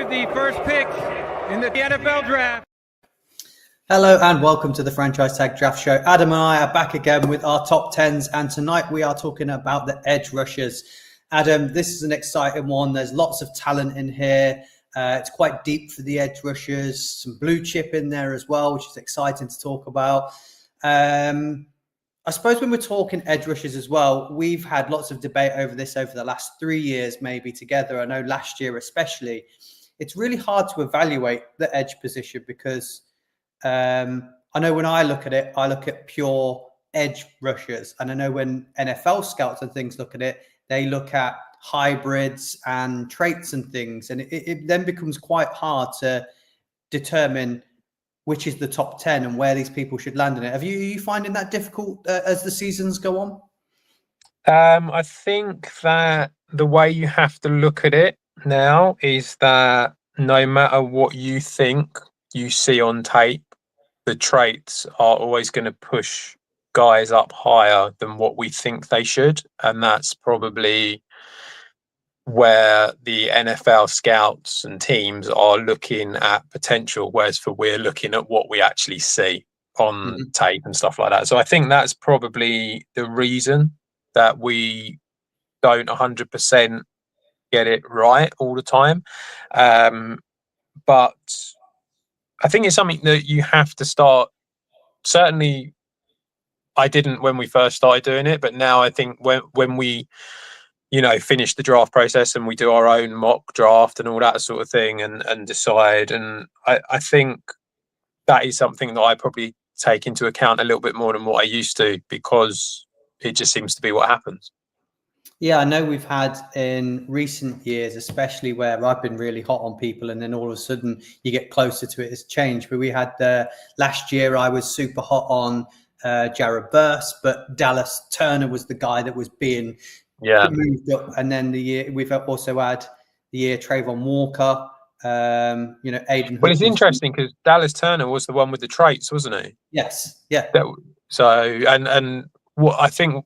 with the first pick in the NFL draft. Hello and welcome to the Franchise Tag Draft Show. Adam and I are back again with our top 10s, and tonight we are talking about the edge rushers. Adam, this is an exciting one. There's lots of talent in here. It's quite deep for the edge rushers. Some blue chip in there as well, which is exciting to talk about. I suppose when we're talking edge rushers as well, we've had lots of debate over this over the last 3 years, maybe together. I know last year especially, it's really hard to evaluate the edge position because I know when I look at it, I look at pure edge rushers. And I know when NFL scouts and things look at it, they look at hybrids and traits and things. And it then becomes quite hard to determine which is the top 10 and where these people should land in it. Are you finding that difficult as the seasons go on? I think that the way you have to look at it now is that no matter what you think you see on tape, the traits are always going to push guys up higher than what we think they should. And that's probably where the NFL scouts and teams are looking at potential, whereas we're looking at what we actually see on tape and stuff like that. So I think that's probably the reason that we don't 100% get it right all the time. But I think it's something that you have to start. Certainly, I didn't when we first started doing it, but now I think when we finish the draft process and we do our own mock draft and all that sort of thing and decide. And I think that is something that I probably take into account a little bit more than what I used to, because it just seems to be what happens. Yeah, I know we've had in recent years, especially where I've been really hot on people and then all of a sudden you get closer to it, it's changed. But we had last year, I was super hot on Jared Verse, but Dallas Turner was the guy that was being moved up. And then the year we've also had the year Trayvon Walker, Aiden. Well, it's interesting because Dallas Turner was the one with the traits, wasn't he? Yes. Yeah. So and what I think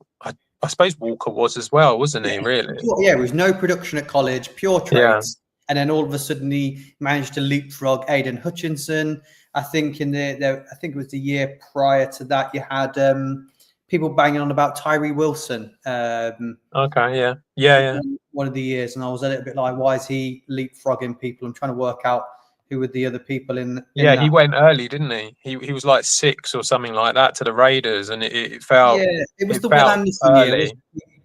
I suppose Walker was as well, wasn't he? Really? Yeah, it was no production at college, pure traits, and then all of a sudden he managed to leapfrog Aiden Hutchinson. I think I think it was the year prior to that you had people banging on about Tyree Wilson. Okay, yeah. One of the years, and I was a little bit like, why is he leapfrogging people? I'm trying to work out who were the other people in that. He went early, didn't he? He was like 6 or something like that to the Raiders, and it felt it was the Will Anderson year.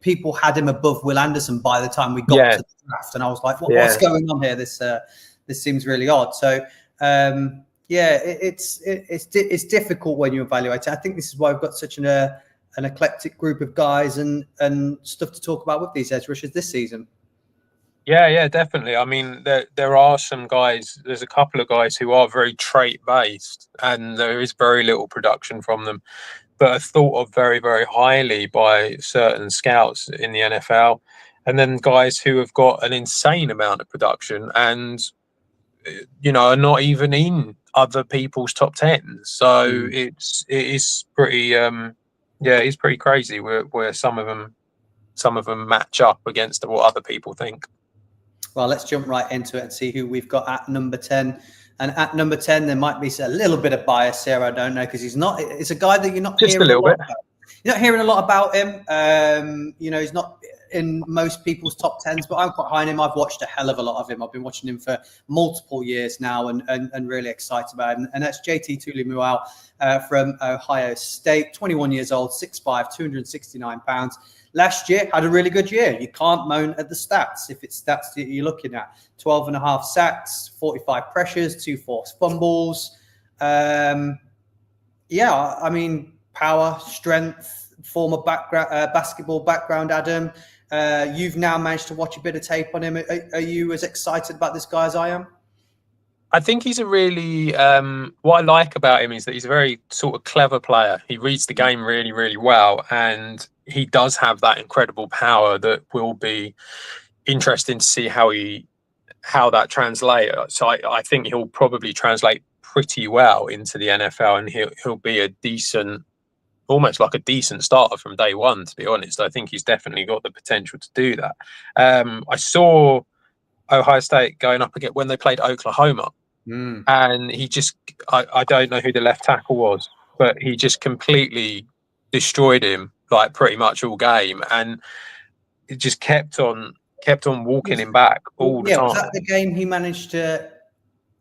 People had him above Will Anderson by the time we got to the draft, and I was like, what's going on here? This seems really odd. So it's difficult when you evaluate it. I think this is why we've got such an eclectic group of guys and stuff to talk about with these edge rushers this season. Yeah, definitely. I mean, there are some guys. There's a couple of guys who are very trait based, and there is very little production from them, but are thought of very, very highly by certain scouts in the NFL. And then guys who have got an insane amount of production and are not even in other people's top 10. So it is pretty it's pretty crazy where some of them match up against what other people think. Well, let's jump right into it and see who we've got at number 10. And at number 10, there might be a little bit of bias here. I don't know, because it's a guy that you're not just hearing a little bit. You're not hearing a lot about him. He's not in most people's top 10s, but I'm quite high on him. I've watched a hell of a lot of him. I've been watching him for multiple years now and really excited about him. And that's JT Tuimoloau from Ohio State, 21 years old, 6'5", 269 pounds. Last year, had a really good year. You can't moan at the stats if it's stats that you're looking at. 12.5 sacks, 45 pressures, 2 forced fumbles. I mean, power, strength, former basketball background, Adam. You've now managed to watch a bit of tape on him. Are you as excited about this guy as I am? I think he's a really what I like about him is that he's a very sort of clever player. He reads the game really, really well, and he does have that incredible power that will be interesting to see how that translates. So I think he'll probably translate pretty well into the NFL, and he'll be a decent, almost like a decent starter from day one, to be honest. I think he's definitely got the potential to do that. I saw Ohio State going up again when they played Oklahoma. And he just, I don't know who the left tackle was, but he just completely destroyed him, like pretty much all game, and it just kept on walking him back all the time. Was that the game he managed to?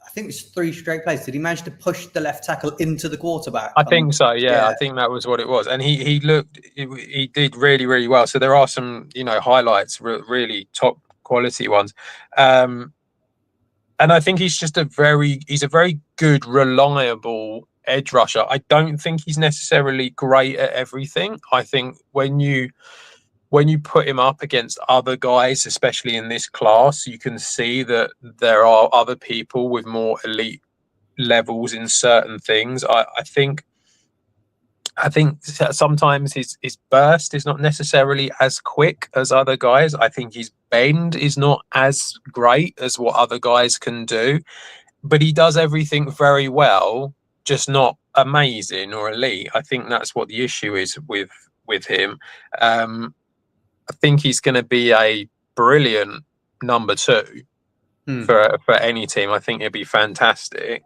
I think it's 3 straight plays. Did he manage to push the left tackle into the quarterback? I think so. Yeah, I think that was what it was, and he did really, really well. So there are some, highlights, really top quality ones. And I think he's a very good, reliable edge rusher. I don't think he's necessarily great at everything. I think when you put him up against other guys, especially in this class, you can see that there are other people with more elite levels in certain things. I think sometimes his burst is not necessarily as quick as other guys. I think his bend is not as great as what other guys can do, but he does everything very well, just not amazing or elite. I think that's what the issue is with him. I think he's going to be a brilliant number 2 for any team. I think it'd be fantastic.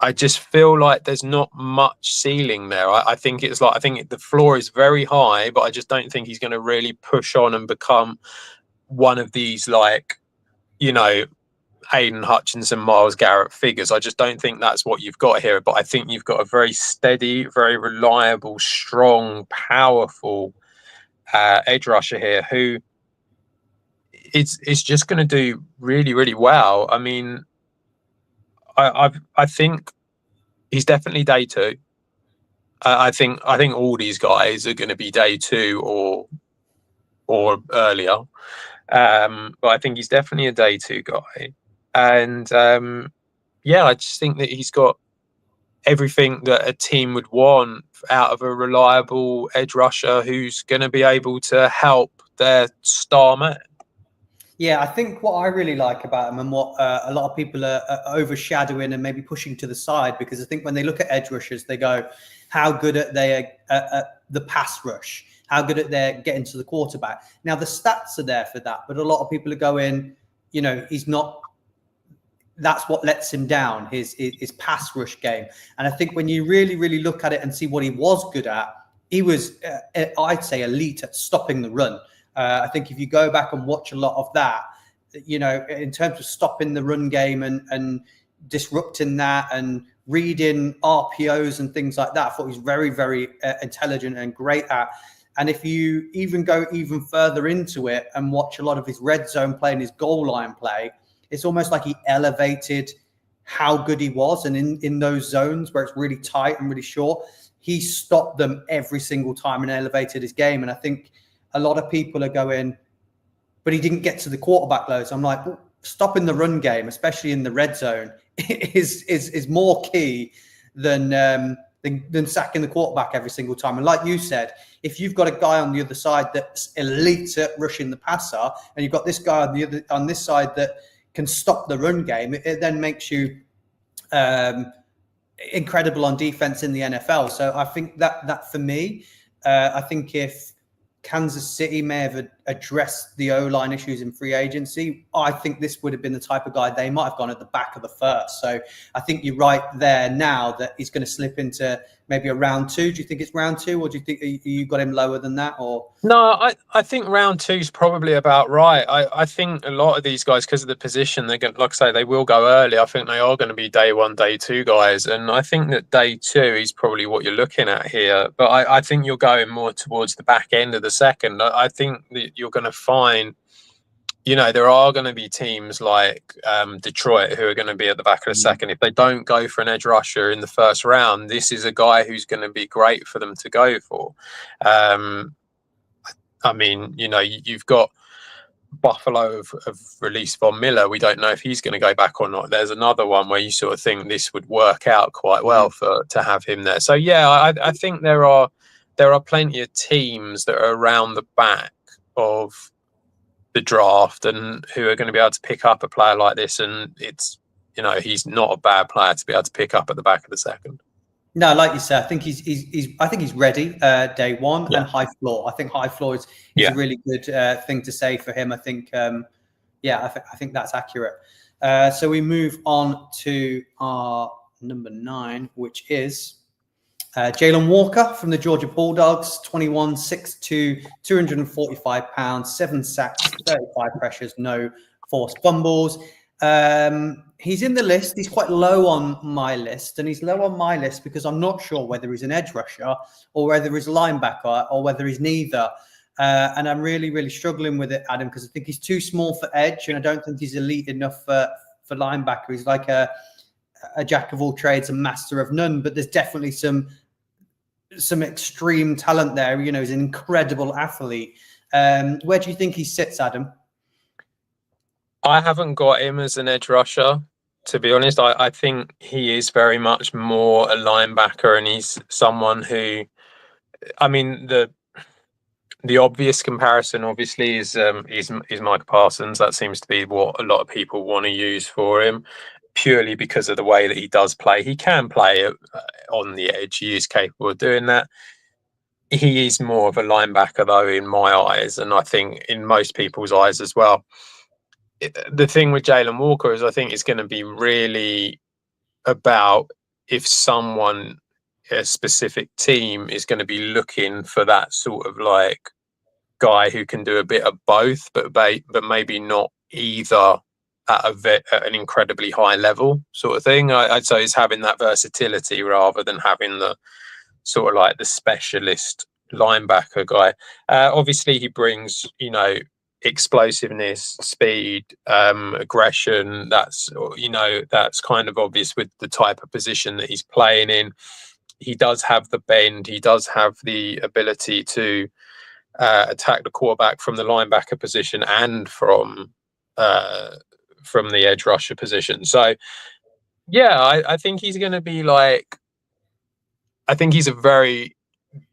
I just feel like there's not much ceiling there. I think the floor is very high, but I just don't think he's going to really push on and become one of these, Aiden Hutchinson, Myles Garrett figures. I just don't think that's what you've got here. But I think you've got a very steady, very reliable, strong, powerful edge rusher here who is just going to do really, really well. I mean, I think he's definitely day 2. I think all these guys are going to be day 2 or earlier. But I think he's definitely a day 2 guy. And I just think that he's got everything that a team would want out of a reliable edge rusher who's going to be able to help their star man. Yeah, I think what I really like about him and what a lot of people are overshadowing and maybe pushing to the side, because I think when they look at edge rushers, they go, how good are they at the pass rush? How good at they getting to the quarterback? Now, the stats are there for that, but a lot of people are going, he's not. That's what lets him down, his pass rush game. And I think when you really, really look at it and see what he was good at, he was, I'd say, elite at stopping the run. I think if you go back and watch a lot of that, in terms of stopping the run game and disrupting that and reading RPOs and things like that, I thought he was very, very intelligent and great at. And if you even go even further into it and watch a lot of his red zone play and his goal line play, it's almost like he elevated how good he was. And in those zones where it's really tight and really short, he stopped them every single time and elevated his game. And I think a lot of people are going, but he didn't get to the quarterback loads. I'm like, well, stopping the run game, especially in the red zone, is more key than sacking the quarterback every single time. And like you said, if you've got a guy on the other side that's elite at rushing the passer, and you've got this guy on this side that can stop the run game, it then makes you incredible on defense in the NFL. So I think that for me, I think if Kansas City may have addressed the O-line issues in free agency, I think this would have been the type of guy they might have gone at the back of the first. So I think you're right there now that he's going to slip into maybe a round 2. Do you think it's round 2, or do you think you got him lower than that? Or no, I think round 2 is probably about right. I think a lot of these guys, because of the position, they're going, like I say, they will go early. I think they are going to be day 1, day 2 guys, and I think that day 2 is probably what you're looking at here. But I think you're going more towards the back end of the second. I think that you're going to find, there are going to be teams like Detroit who are going to be at the back of the second. If they don't go for an edge rusher in the first round, this is a guy who's going to be great for them to go for. I mean, you've got Buffalo have released Von Miller. We don't know if he's going to go back or not. There's another one where you sort of think this would work out quite well to have him there. So yeah, I think there are plenty of teams that are around the back of the draft and who are going to be able to pick up a player like this, and it's he's not a bad player to be able to pick up at the back of the second. No, like you said, I think he's ready day 1 and high floor. I think high floor is a really good thing to say for him. I think Yeah, I think that's accurate. So we move on to our number 9, which is Jalen Walker from the Georgia Bulldogs, 21, 6'2", 245 pounds, 7 sacks, 35 pressures, no forced fumbles. He's in the list. He's quite low on my list, and he's low on my list because I'm not sure whether he's an edge rusher or whether he's a linebacker or whether he's neither. And I'm really, really struggling with it, Adam, because I think he's too small for edge, and I don't think he's elite enough for linebacker. He's like a jack of all trades and master of none, but there's definitely some extreme talent there. You know, he's an incredible athlete. Where do you think he sits, Adam? I haven't got him as an edge rusher, to be honest. I think he is very much more a linebacker, and he's someone who, I mean, the obvious comparison obviously is Micah Parsons. That seems to be what a lot of people want to use for him, purely because of the way that he does play. He can play on the edge. He is capable of doing that. He is more of a linebacker, though, in my eyes, and I think in most people's eyes as well. The thing with Jalen Walker is I think it's going to be really about if someone, a specific team, is going to be looking for that sort of like guy who can do a bit of both, but maybe not either at an incredibly high level sort of thing. I'd say it's having that versatility rather than having the sort of like the specialist linebacker guy. Obviously, he brings, you know, explosiveness, speed, aggression. That's kind of obvious with the type of position that he's playing in. He does have the bend. He does have the ability to attack the quarterback from the linebacker position and from the edge rusher position. So yeah, I think he's going to be like, I think he's a very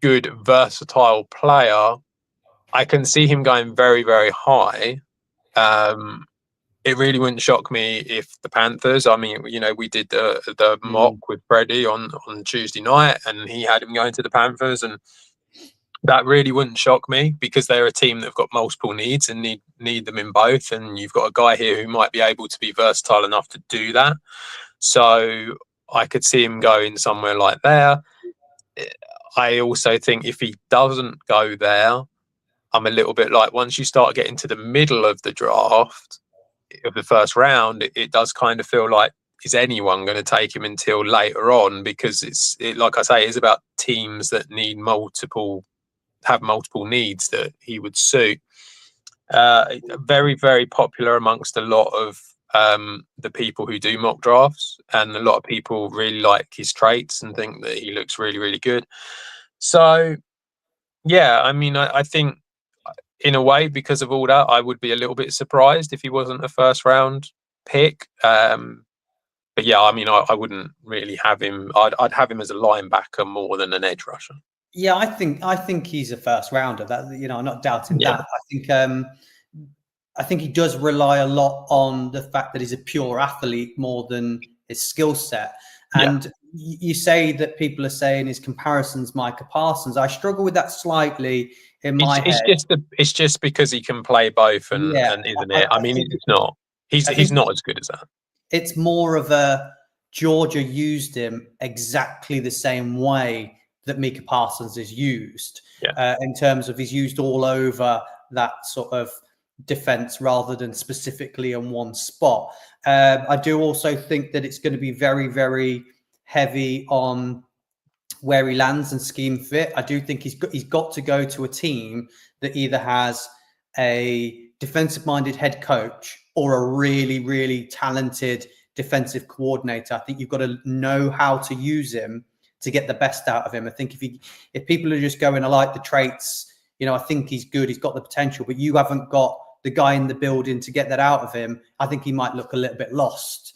good, versatile player. I can see him going very, very high. It really wouldn't shock me if the Panthers, I mean, you know, we did the mock with Freddie on Tuesday night, and he had him going to the Panthers, and that really wouldn't shock me because they're a team that've got multiple needs and need them in both. And you've got a guy here who might be able to be versatile enough to do that. So I could see him going somewhere like there. I also think if he doesn't go there, I'm a little bit like, once you start getting to the middle of the draft, of the first round, it does kind of feel like, is anyone going to take him until later on? Because like I say, it's about teams that have multiple needs that he would suit. Very, very popular amongst a lot of the people who do mock drafts, and a lot of people really like his traits and think that he looks really, really good. So yeah, I mean, I think in a way, because of all that, I would be a little bit surprised if he wasn't a first round pick. But yeah, I mean, I wouldn't really have him. I'd have him as a linebacker more than an edge rusher. Yeah, I think he's a first rounder. That, you know, I'm not doubting that. I think he does rely a lot on the fact that he's a pure athlete more than his skill set. And you say that people are saying his comparisons Micah Parsons. I struggle with that slightly in my head. It's just because he can play both, and isn't it? I mean, it's not. He's not as good as that. It's more of a Georgia used him exactly the same way that Micah Parsons is used, in terms of he's used all over that sort of defense rather than specifically in one spot. I do also think that it's going to be very, very heavy on where he lands and scheme fit. I do think he's got to go to a team that either has a defensive-minded head coach or a really, really talented defensive coordinator. I think you've got to know how to use him to get the best out of him. I think if people are just going, I like the traits, you know, I think he's good, he's got the potential, but you haven't got the guy in the building to get that out of him, I think he might look a little bit lost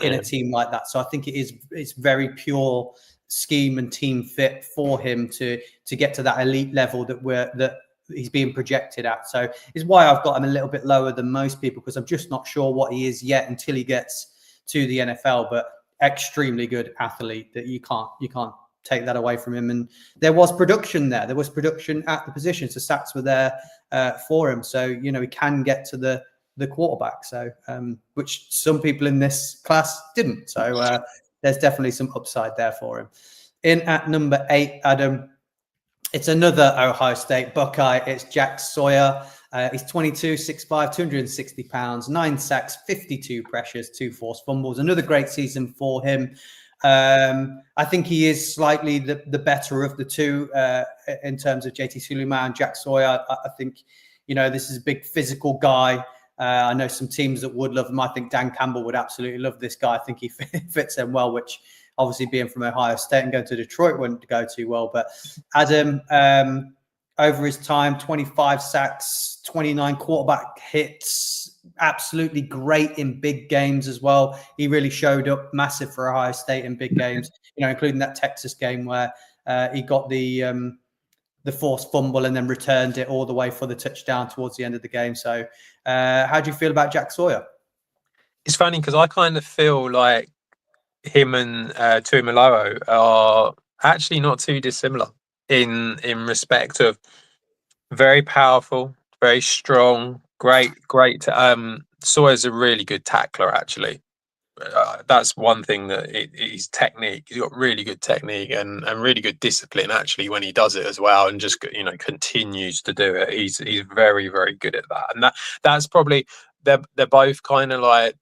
in a team like that. So I think it's very pure scheme and team fit for him to get to that elite level that he's being projected at. So it's why I've got him a little bit lower than most people, because I'm just not sure what he is yet until he gets to the NFL. But extremely good athlete that you can't take that away from him. And there was production there. There was production at the position. So stats were there for him. So, you know, he can get to the the quarterback. So, which some people in this class didn't. So there's definitely some upside there for him. In at number 8, Adam, it's another Ohio State Buckeye. It's Jack Sawyer. He's 22, 6'5", 260 pounds, 9 sacks, 52 pressures, 2 forced fumbles. Another great season for him. I think he is slightly the better of the two in terms of JT Suleiman and Jack Sawyer. I think, this is a big physical guy. I know some teams that would love him. I think Dan Campbell would absolutely love this guy. I think he fits them well, which obviously being from Ohio State and going to Detroit wouldn't go too well. But Adam, over his time, 25 sacks, 29 quarterback hits, absolutely great in big games as well. He really showed up massive for Ohio State in big games, including that Texas game where he got the forced fumble and then returned it all the way for the touchdown towards the end of the game. So how do you feel about Jack Sawyer? It's funny because I kind of feel like him and Tuimoloau are actually not too dissimilar in respect of very powerful, very strong, great. Sawyer's a really good tackler, actually. That's one thing that his technique. He's got really good technique and really good discipline, actually, when he does it as well, and just continues to do it. He's very, very good at that, and that's probably they're both kind of like,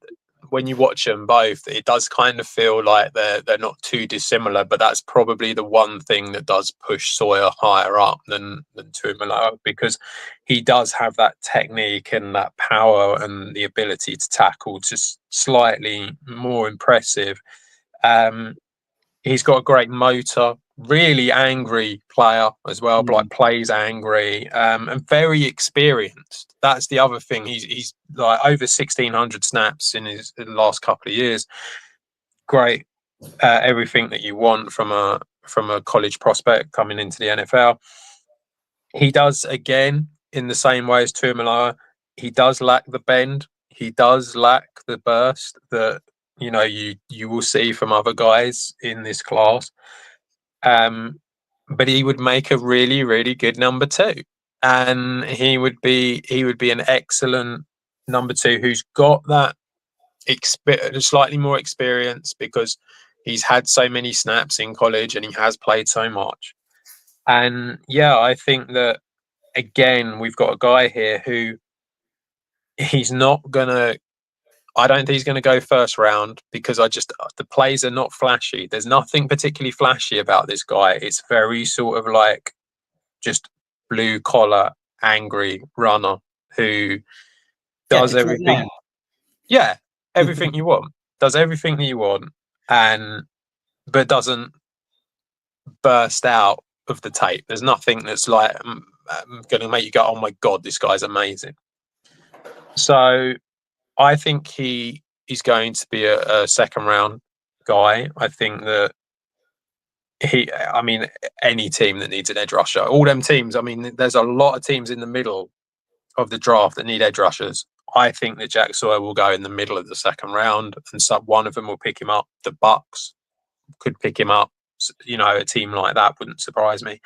when you watch them both, it does kind of feel like they're not too dissimilar, but that's probably the one thing that does push Sawyer higher up than Tuimoloau, because he does have that technique and that power and the ability to tackle just slightly more impressive. He's got a great motor, really angry player as well, like plays angry, and very experienced. That's the other thing. He's like over 1,600 snaps in his last couple of years. Great, everything that you want from a college prospect coming into the NFL. He does, again, in the same way as Tuimoloau, he does lack the bend. He does lack the burst that you will see from other guys in this class. But he would make a really, really good number 2, and he would be an excellent number 2 who's got that slightly more experience, because he's had so many snaps in college and he has played so much. And yeah, I think that, again, we've got a guy here who I don't think he's going to go first round, because the plays are not flashy. There's nothing particularly flashy about this guy. It's very sort of like just blue collar, angry runner who does everything. Yeah, everything you want. Does everything that you want, but doesn't burst out of the tape. There's nothing that's like going to make you go, "Oh my God, this guy's amazing." So I think he's going to be a second round guy. I think that any team that needs an edge rusher, all them teams, there's a lot of teams in the middle of the draft that need edge rushers. I think that Jack Sawyer will go in the middle of the second round, and one of them will pick him up. The Bucks could pick him up. A team like that wouldn't surprise me.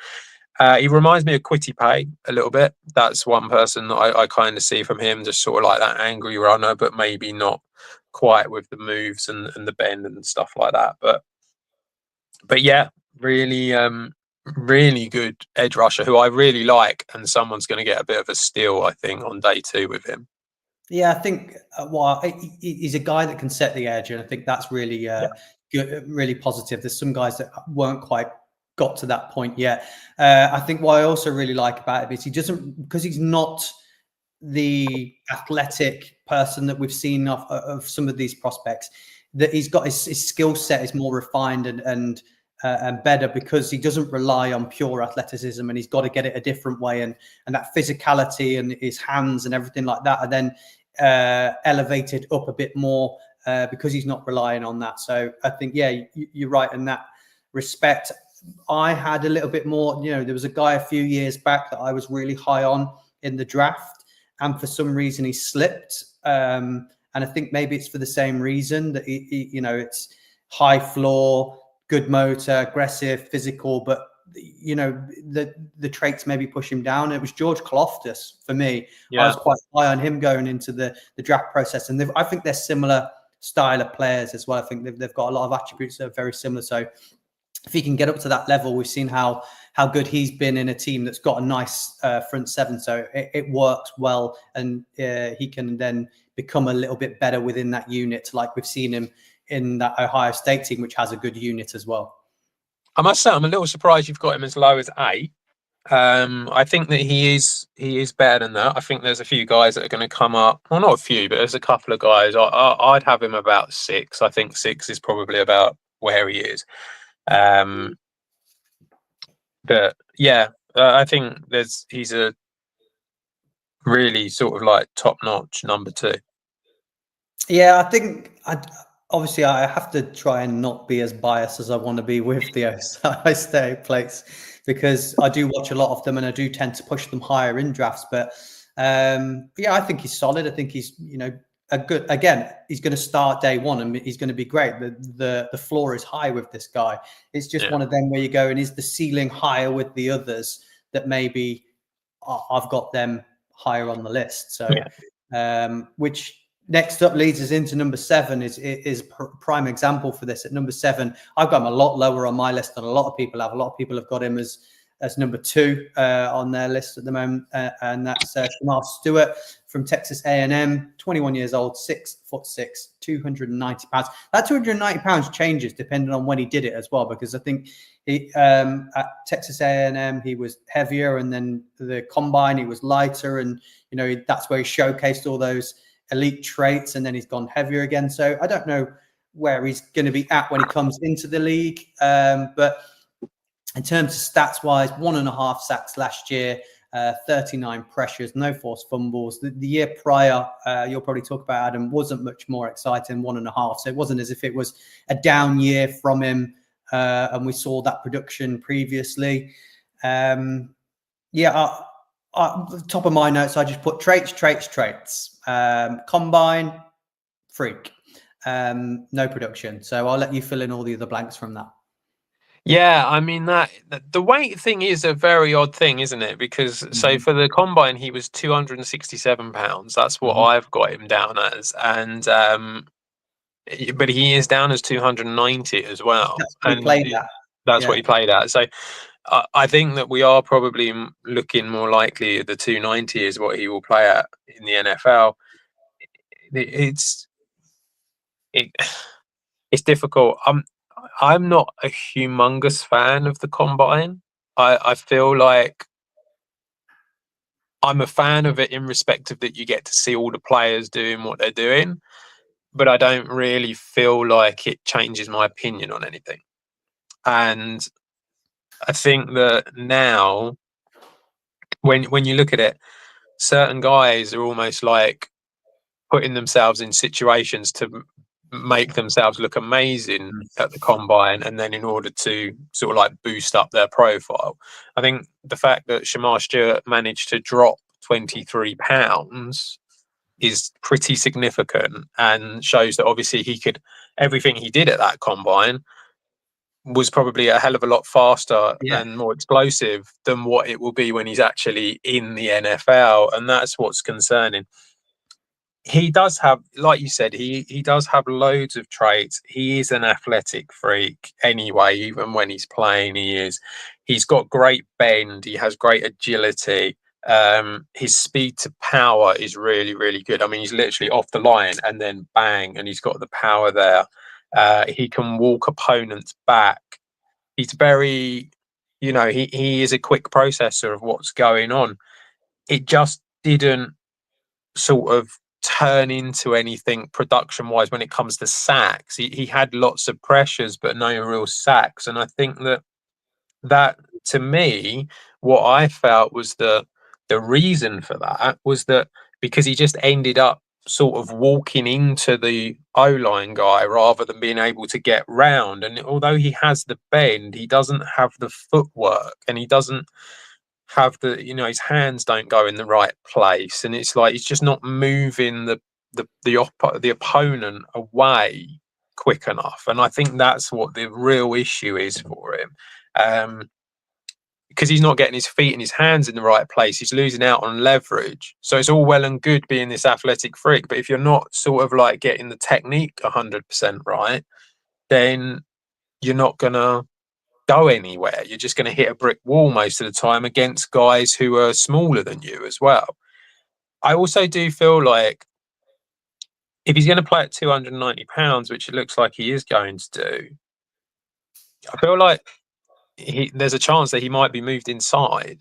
He reminds me of Kwity Paye a little bit. That's one person that I kind of see from him, just sort of like that angry runner, but maybe not quite with the moves and the bend and stuff like that. But yeah, really, really good edge rusher who I really like, and someone's going to get a bit of a steal, I think, on day 2 with him. Yeah, I think he's a guy that can set the edge, and I think that's really good, really positive. There's some guys that weren't quite got to that point yet. I think what I also really like about him is because he's not the athletic person that we've seen of some of these prospects, that he's got his skill set is more refined and better, because he doesn't rely on pure athleticism, and he's got to get it a different way, and that physicality and his hands and everything like that are then elevated up a bit more because he's not relying on that. So I think, yeah, you're right in that respect. I had a little bit more, there was a guy a few years back that I was really high on in the draft, and for some reason he slipped. And I think maybe it's for the same reason that it's high floor, good motor, aggressive, physical, but you know, the traits maybe push him down. It was George Kaloftis for me. Yeah. I was quite high on him going into the draft process, and I think they're similar style of players as well. I think they've got a lot of attributes that are very similar. So if he can get up to that level, we've seen how good he's been in a team that's got a nice front seven. So it works well, and he can then become a little bit better within that unit, like we've seen him in that Ohio State team, which has a good unit as well. I must say, I'm a little surprised you've got him as low as 8. I think that he is better than that. I think there's a few guys that are going to come up. Well, not a few, but there's a couple of guys. I'd have him about 6. I think 6 is probably about where he is. But yeah, I think he's a really sort of like top-notch number 2. Yeah, I think obviously I have to try and not be as biased as I want to be with the Ohio State plates, because I do watch a lot of them and I do tend to push them higher in drafts. But yeah, I think he's solid. I think he's, you know, a good, again, he's going to start day one and he's going to be great. The floor is high with this guy. It's just one of them where you go, and is the ceiling higher with the others that maybe I've got them higher on the list. So which next up leads us into number 7 is a prime example for this. At number 7, I've got him a lot lower on my list than a lot of people have. A lot of people have got him as number 2 on their list at the moment, and that's Shemar Stewart from Texas A&M, 21 years old, 6'6", 290 pounds. That 290 pounds changes depending on when he did it as well, because I think at Texas A&M he was heavier, and then the combine he was lighter, and you know that's where he showcased all those elite traits, and then he's gone heavier again. So I don't know where he's going to be at when he comes into the league, but in terms of stats wise, 1.5 sacks last year, 39 pressures, no forced fumbles. The year prior, you'll probably talk about, Adam, wasn't much more exciting, 1.5. So it wasn't as if it was a down year from him, and we saw that production previously. Top of my notes, I just put traits. Combine, freak. No production. So I'll let you fill in all the other blanks from that. Yeah, I mean that the weight thing is a very odd thing, isn't it? Because so for the combine he was 267 pounds. That's what I've got him down as, and but he is down as 290 as well. That's what he played at. That's what he played at. So I think that we are probably looking more likely at the 290 is what he will play at in the NFL. It's difficult. I'm not a humongous fan of the combine. I feel like I'm a fan of it in respect of that you get to see all the players doing what they're doing, but I don't really feel like it changes my opinion on anything. And I think that now, when you look at it, certain guys are almost like putting themselves in situations to make themselves look amazing at the combine, and then in order to sort of like boost up their profile. I think the fact that Shemar Stewart managed to drop 23 pounds is pretty significant, and shows that obviously everything he did at that combine was probably a hell of a lot faster and more explosive than what it will be when he's actually in the NFL, and that's what's concerning. He does have, like you said, he does have loads of traits. He is an athletic freak anyway, even when he's playing, he's got great bend, he has great agility. His speed to power is really, really good. I mean, he's literally off the line and then bang, and he's got the power there. He can walk opponents back. He's very, he is a quick processor of what's going on. It just didn't sort of turn into anything production wise when it comes to sacks. He had lots of pressures but no real sacks, and I think that to me, what I felt was the reason for that was that because he just ended up sort of walking into the O-line guy rather than being able to get round. And although he has the bend, he doesn't have the footwork, and he doesn't have his hands don't go in the right place, and it's like he's just not moving the opponent away quick enough. And I think that's what the real issue is for him. because he's not getting his feet and his hands in the right place, he's losing out on leverage. So it's all well and good being this athletic freak, but if you're not sort of like getting the technique 100% right, then you're not going to go anywhere. You're just going to hit a brick wall most of the time against guys who are smaller than you as well. I also do feel like if he's going to play at 290 pounds, which it looks like he is going to do, I feel like there's a chance that he might be moved inside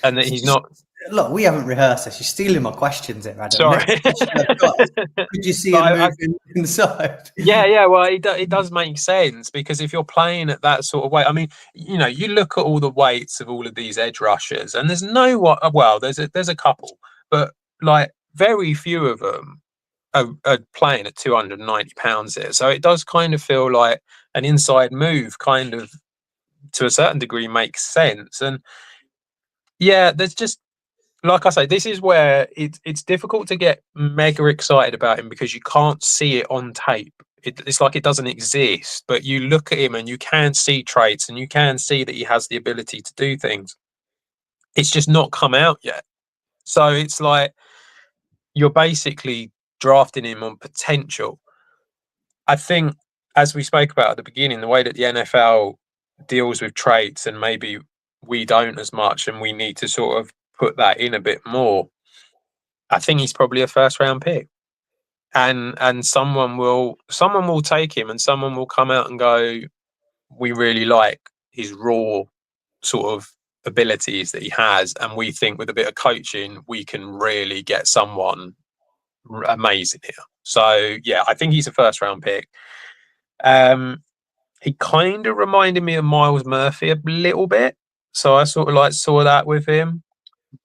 and that he's not. Look, we haven't rehearsed this. You're stealing my questions, Adam. Sorry. Could you see him moving inside? Yeah. Well, it does make sense, because if you're playing at that sort of weight, I mean, you know, you look at all the weights of all of these edge rushers, and there's there's a couple, but like very few of them are playing at 290 pounds here. So it does kind of feel like an inside move, kind of to a certain degree, makes sense. And yeah, there's just, like I say, this is where it's difficult to get mega excited about him, because you can't see it on tape. It's like it doesn't exist, but you look at him and you can see traits and you can see that he has the ability to do things. It's just not come out yet. So it's like you're basically drafting him on potential. I think, as we spoke about at the beginning, the way that the NFL deals with traits, and maybe we don't as much, and we need to sort of put that in a bit more. I think he's probably a first round pick, and someone will take him, and someone will come out and go, we really like his raw sort of abilities that he has, and we think with a bit of coaching we can really get someone amazing here. So yeah, I think he's a first round pick. He kind of reminded me of Miles Murphy a little bit, so I sort of like saw that with him.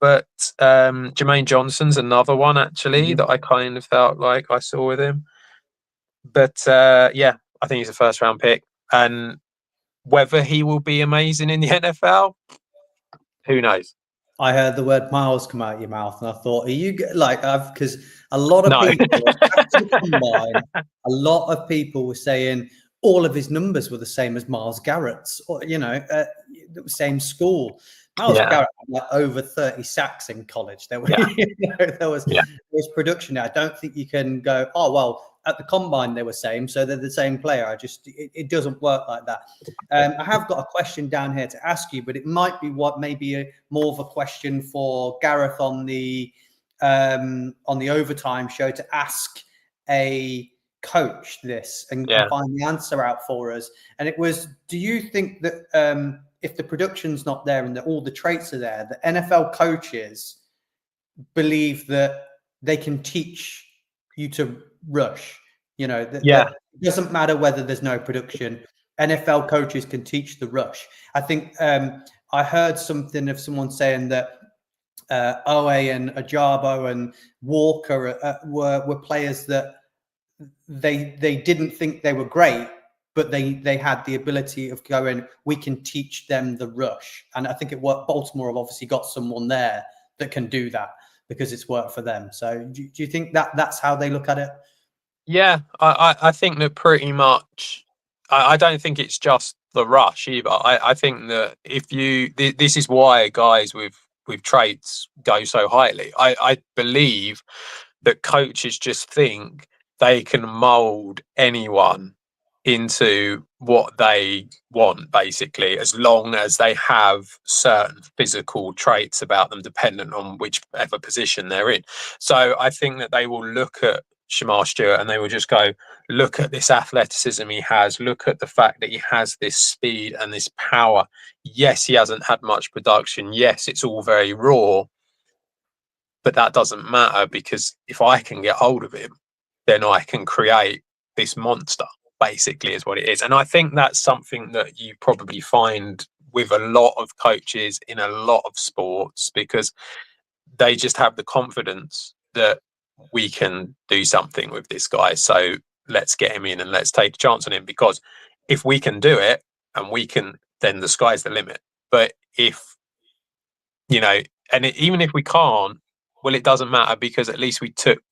But Jermaine Johnson's another one, actually, that I kind of felt like I saw with him. But yeah, I think he's a first round pick. And whether he will be amazing in the NFL, who knows? I heard the word Miles come out of your mouth, and I thought, are you like, because a lot of people were saying all of his numbers were the same as Myles Garrett's, or same school. Myles Garrett had like over 30 sacks in college. There was production. I don't think you can go, oh well, at the combine they were same, so they're the same player. It doesn't work like that. I have got a question down here to ask you, but it might be more of a question for Gareth on the overtime show, to ask a coach this and find the answer out for us. And it was, do you think that if the production's not there and that all the traits are there, the NFL coaches believe that they can teach you to rush? That it doesn't matter whether there's no production. NFL coaches can teach the rush. I think I heard something of someone saying that Owe and Ajabo and Walker were players that they didn't think they were great, but they had the ability of going, we can teach them the rush. And I think it worked. Baltimore have obviously got someone there that can do that because it's worked for them. So do you think that's how they look at it? Yeah, I think that pretty much. I don't think it's just the rush either. I think that this is why guys with traits go so highly. I believe that coaches just think they can mold anyone into what they want, basically, as long as they have certain physical traits about them, dependent on whichever position they're in. So I think that they will look at Shamar Stewart and they will just go, look at this athleticism he has, look at the fact that he has this speed and this power. Yes, he hasn't had much production. Yes, it's all very raw, but that doesn't matter, because if I can get hold of him, then I can create this monster, basically, is what it is. And I think that's something that you probably find with a lot of coaches in a lot of sports, because they just have the confidence that we can do something with this guy. So let's get him in and let's take a chance on him, because if we can do it and we can, then the sky's the limit. But if, even if we can't, well, it doesn't matter, because at least we took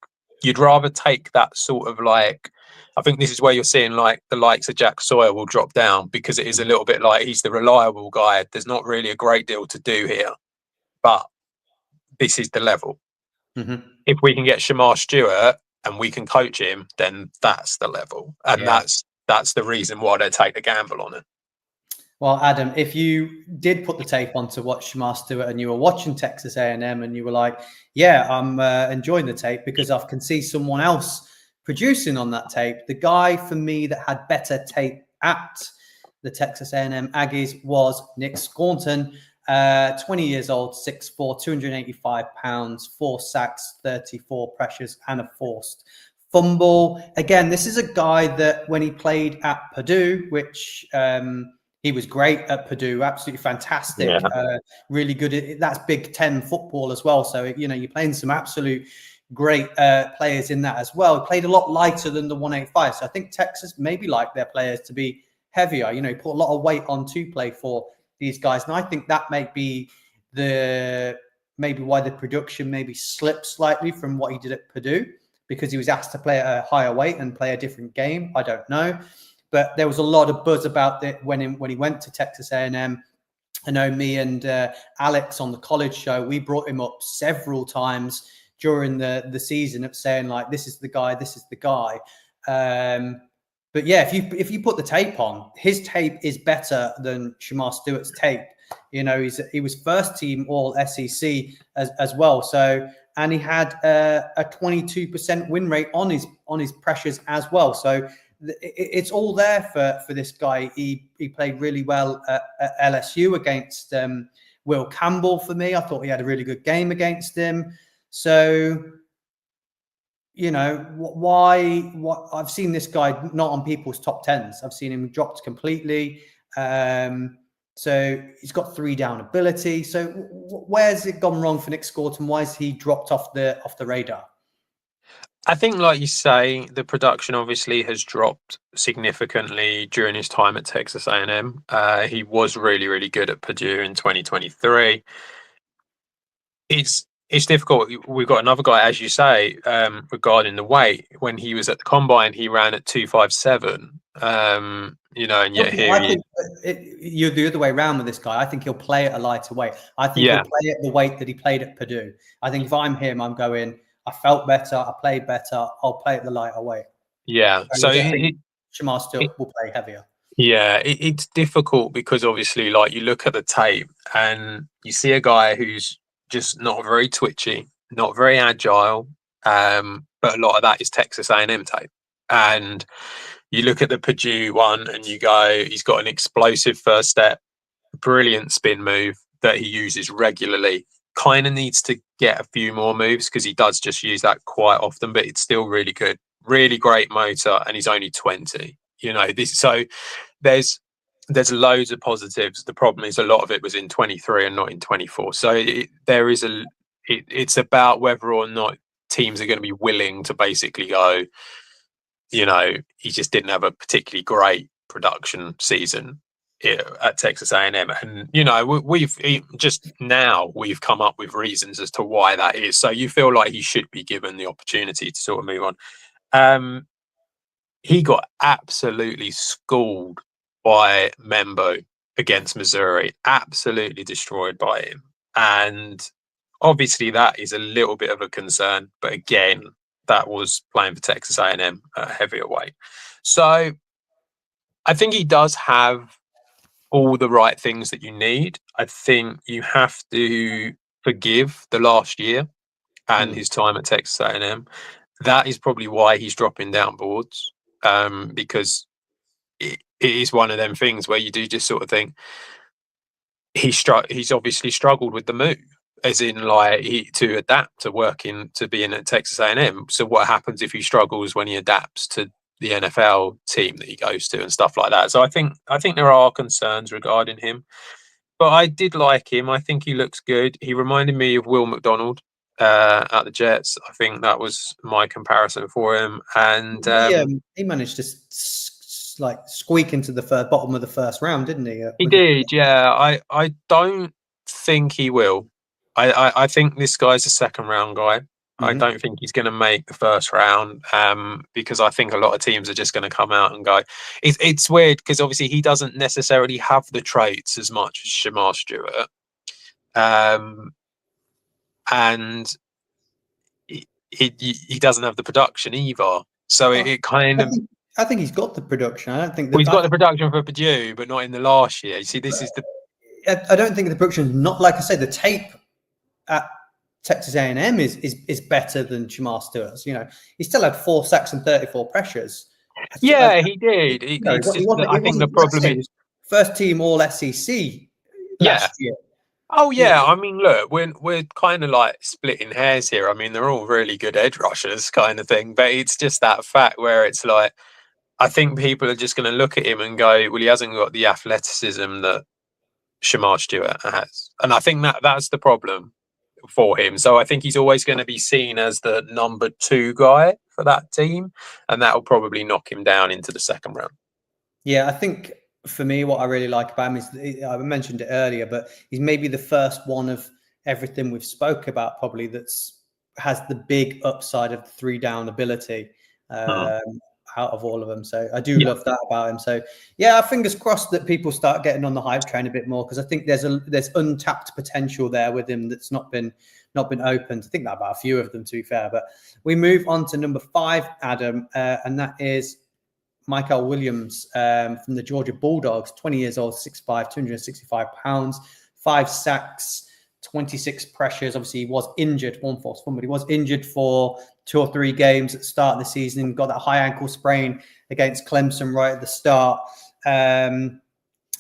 You'd rather take that sort of like, I think this is where you're seeing like the likes of Jack Sawyer will drop down, because it is a little bit like he's the reliable guy. There's not really a great deal to do here, but this is the level. Mm-hmm. If we can get Shamar Stewart and we can coach him, then that's the level. And that's the reason why they take the gamble on it. Well, Adam, if you did put the tape on to watch Shamar Stewart and you were watching Texas A&M and you were like, yeah, I'm enjoying the tape because I can see someone else producing on that tape. The guy for me that had better tape at the Texas A&M Aggies was Nick Scorton, 20 years old, 6'4", 285 pounds, 4 sacks, 34 pressures, and a forced fumble. Again, this is a guy that when he played at Purdue, which he was great at Purdue, absolutely fantastic, really good. That's Big Ten football as well. So, you're playing some absolute great players in that as well. He played a lot lighter than the 185. So I think Texas maybe like their players to be heavier, put a lot of weight on to play for these guys. And I think that may be why the production maybe slipped slightly from what he did at Purdue, because he was asked to play at a higher weight and play a different game. I don't know. But there was a lot of buzz about it when he went to Texas A&M. I know me and Alex on the college show, we brought him up several times during the season of saying like, this is the guy. But yeah, if you put the tape on, his tape is better than Shamar Stewart's tape. He was first team All SEC as well. So, and he had a 22% win rate on his pressures as well. So it's all there for this guy. He played really well at LSU against Will Campbell. For me, I thought he had a really good game against him. So, why I've seen this guy not on people's top tens. I've seen him dropped completely. So he's got 3 down ability. So where's it gone wrong for Nick Scorton? Why is he dropped off the radar? I think, like you say, the production obviously has dropped significantly during his time at Texas A&M. He was really, really good at Purdue in 2023. It's difficult. We've got another guy, as you say, regarding the weight. When he was at the combine, he ran at 257. And yet here you're the other way around with this guy. I think he'll play at a lighter weight. I think he'll play at the weight that he played at Purdue. I think if I'm him, I'm going, I felt better, I played better, I'll play at the lighter weight. Yeah. So Shamar Stewart will play heavier. Yeah, it's difficult because obviously, like, you look at the tape and you see a guy who's just not very twitchy, not very agile, but a lot of that is Texas A&M tape. And you look at the Purdue one and you go, he's got an explosive first step, brilliant spin move that he uses regularly. Kind of needs to get a few more moves because he does just use that quite often, but it's still really good, really great motor, and he's only 20. So there's loads of positives. The problem is a lot of it was in 23 and not in 24. So it's about whether or not teams are going to be willing to basically go, he just didn't have a particularly great production season at Texas A&M, and we've come up with reasons as to why that is. So you feel like he should be given the opportunity to sort of move on. He got absolutely schooled by Membo against Missouri, absolutely destroyed by him, and obviously that is a little bit of a concern. But again, that was playing for Texas A&M at a heavier weight. So I think he does have all the right things that you need. I think you have to forgive the last year and his time at Texas A&M. That is probably why he's dropping down boards, because it is one of them things where you do just sort of think he's obviously struggled with the move, as in like to adapt to working to being at Texas A&M. So what happens if he struggles when he adapts to the NFL team that he goes to and stuff like that? So I think there are concerns regarding him, but I did like him. I think he looks good. He reminded me of Will McDonald at the Jets. I think that was my comparison for him. And he managed to squeak into the bottom of the first round, didn't he? He did, yeah. I don't think he will. I think this guy's a second round guy. I Mhm. don't think he's going to make the first round because I think a lot of teams are just going to come out and go. It's weird because obviously he doesn't necessarily have the traits as much as Shamar Stewart, and he doesn't have the production either. So it kind of. I think he's got the production. I don't think Well, that he's got the production for Purdue, but not in the last year. You see, this is the. I don't think the production is not, like I say, the tape at Texas A&M is better than Shamar Stewart's. You know, he still had 4 sacks and 34 pressures. Yeah, he did. No, It's just that I it think the wasn't. Like I problem say, is. it was first team All SEC Yeah. last year. Oh You yeah, know, I mean, look, we're kind of like splitting hairs here. I mean, they're all really good edge rushers, kind of thing. But it's just that fact where it's like, I think people are just going to look at him and go, "Well, he hasn't got the athleticism that Shamar Stewart has," and I think that's the problem for him. So I think he's always going to be seen as the number 2 guy for that team, and that will probably knock him down into the second round. Yeah, I think for me, what I really like about him is I mentioned it earlier, but he's maybe the first one of everything we've spoke about, probably has the big upside of the 3 down ability out of all of them. So I do love that about him. So yeah, fingers crossed that people start getting on the hype train a bit more, because I think there's untapped potential there with him that's not been opened. I think that about a few of them, to be fair. But we move on to number 5, Adam, and that is Michael Williams from the Georgia Bulldogs, 20 years old, 6'5", 265 pounds, 5 sacks, 26 pressures. Obviously, he was injured, one forced fumble, but he was injured for 2 or 3 games at the start of the season. Got that high ankle sprain against Clemson right at the start. Again,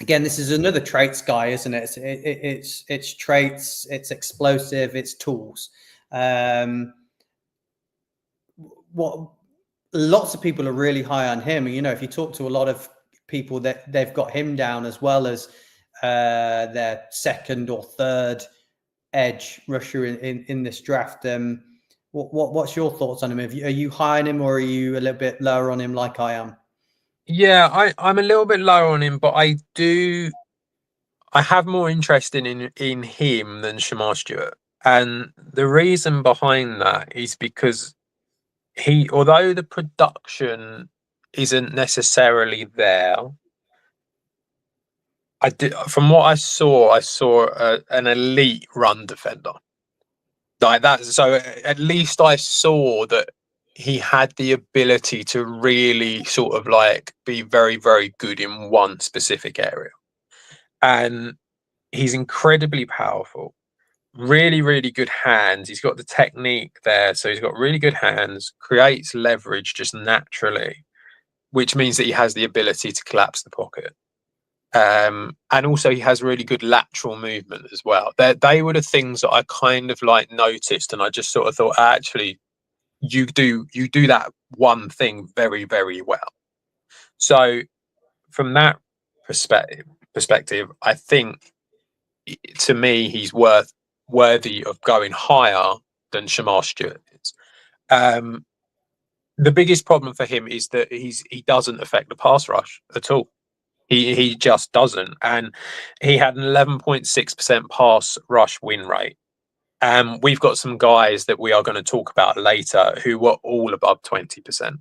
this is another traits guy, isn't it? It's traits, it's explosive, it's tools. Lots of people are really high on him. And, you know, if you talk to a lot of people, that they've got him down as well as their second or third edge rusher in this draft. What's your thoughts on him? Are you high on him, or are you a little bit lower on him like I am? Yeah, I'm a little bit lower on him, but I have more interest in him than Shamar Stewart. And the reason behind that is because although the production isn't necessarily there, from what I saw an elite run defender like that. So at least I saw that he had the ability to really sort of like be very, very good in one specific area. And he's incredibly powerful, really, really good hands. He's got the technique there. So he's got really good hands, creates leverage just naturally, which means that he has the ability to collapse the pocket. And also he has really good lateral movement as well. They were the things that I kind of like noticed, and I just sort of thought, actually, you do that one thing very, very well. So from that perspective, I think to me he's worthy of going higher than Shamar Stewart is. The biggest problem for him is that he doesn't affect the pass rush at all. He just doesn't. And he had an 11.6% pass rush win rate. We've got some guys that we are going to talk about later who were all above 20%.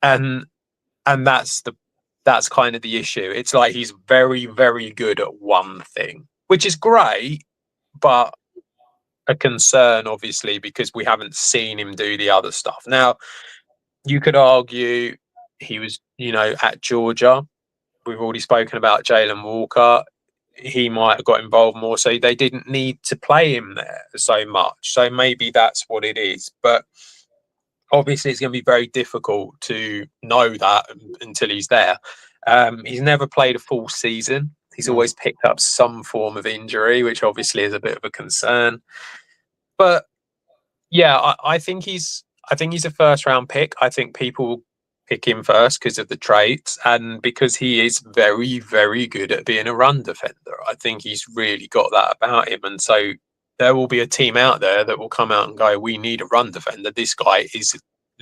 And that's kind of the issue. It's like he's very, very good at one thing, which is great, but a concern, obviously, because we haven't seen him do the other stuff. Now, you could argue he was, at Georgia. We've already spoken about Jalen Walker. He might have got involved more, so they didn't need to play him there so much. So maybe that's what it is. But obviously, it's going to be very difficult to know that until he's there. He's never played a full season. He's always picked up some form of injury, which obviously is a bit of a concern. But yeah, I think he's a first round pick. I think people pick him first because of the traits and because he is very, very good at being a run defender. I think he's really got that about him. And so there will be a team out there that will come out and go, we need a run defender. This guy is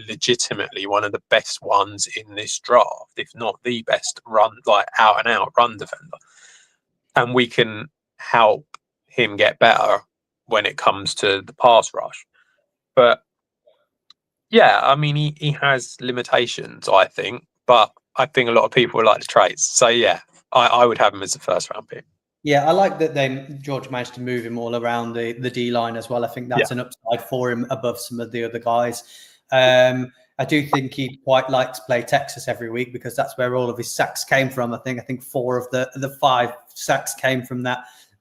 legitimately one of the best ones in this draft, if not the best like out and out run defender. And we can help him get better when it comes to the pass rush. But Yeah, I mean, he has limitations, I think, but I think a lot of people like the traits. So yeah, I would have him as a first round pick. Yeah, I like that George managed to move him all around the D line as well. I think that's Yeah. an upside for him above some of the other guys. I do think he'd quite like to play Texas every week because that's where all of his sacks came from. I think 4 of the 5 sacks came from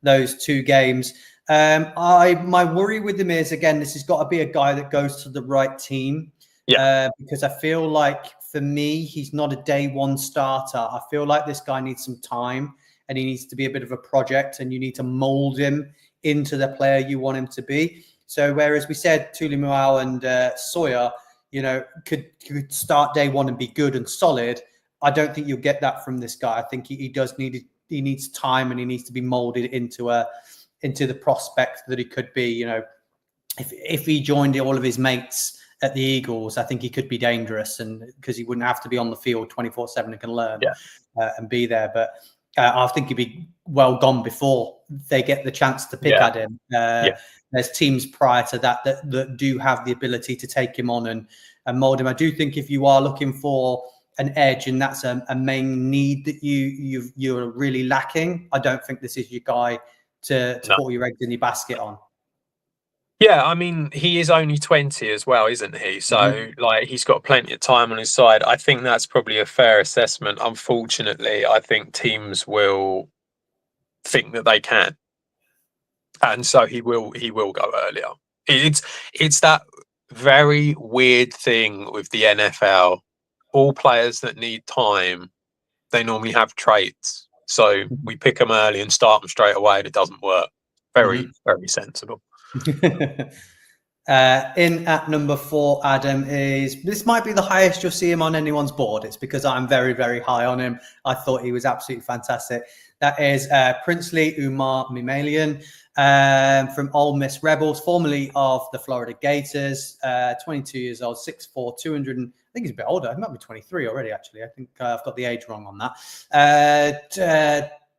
those 2 games. My worry with him is, again, this has got to be a guy that goes to the right team. Because I feel like for me, he's not a day one starter. I feel like this guy needs some time and he needs to be a bit of a project, and you need to mold him into the player you want him to be. So whereas we said Tulimuau and Sawyer, could start day one and be good and solid, I don't think you'll get that from this guy. I think he needs time, and he needs to be molded into the prospect that he could be. If he joined all of his mates at the Eagles, I think he could be dangerous, and because he wouldn't have to be on the field 24/7 and can learn and be there. But I think he'd be well gone before they get the chance to pick at him. There's teams prior to that do have the ability to take him on and mold him. I do think if you are looking for an edge and that's a main need that you're really lacking, I don't think this is your guy to put your eggs in your basket on. Yeah, I mean, he is only 20 as well, isn't he? So, he's got plenty of time on his side. I think that's probably a fair assessment. Unfortunately, I think teams will think that they can, and so he will go earlier. It's that very weird thing with the NFL. All players that need time, they normally have traits. So we pick them early and start them straight away, and it doesn't work. Very sensible. In at number 4, Adam, this might be the highest you'll see him on anyone's board. It's because I'm very, very high on him. I thought he was absolutely fantastic. That is Princely Umanmielen from Ole Miss Rebels, formerly of the Florida Gators, 22 years old, 6'4", 200. I think he's a bit older. He might be 23 already, actually. I think I've got the age wrong on that.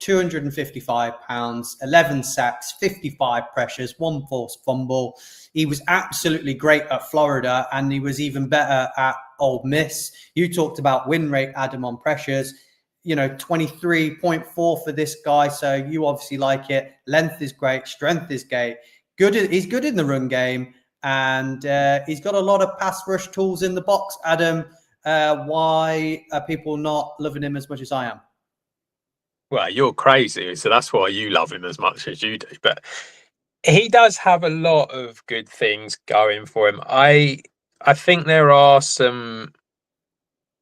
255 pounds, 11 sacks, 55 pressures, 1 forced fumble. He was absolutely great at Florida, and he was even better at Ole Miss. You talked about win rate, Adam, on pressures. 23.4 for this guy. So you obviously like it. Length is great. Strength is great. He's good in the run game, and he's got a lot of pass rush tools in the box. Adam, why are people not loving him as much as I am? Well, you're crazy, so that's why you love him as much as you do. But he does have a lot of good things going for him. I think there are some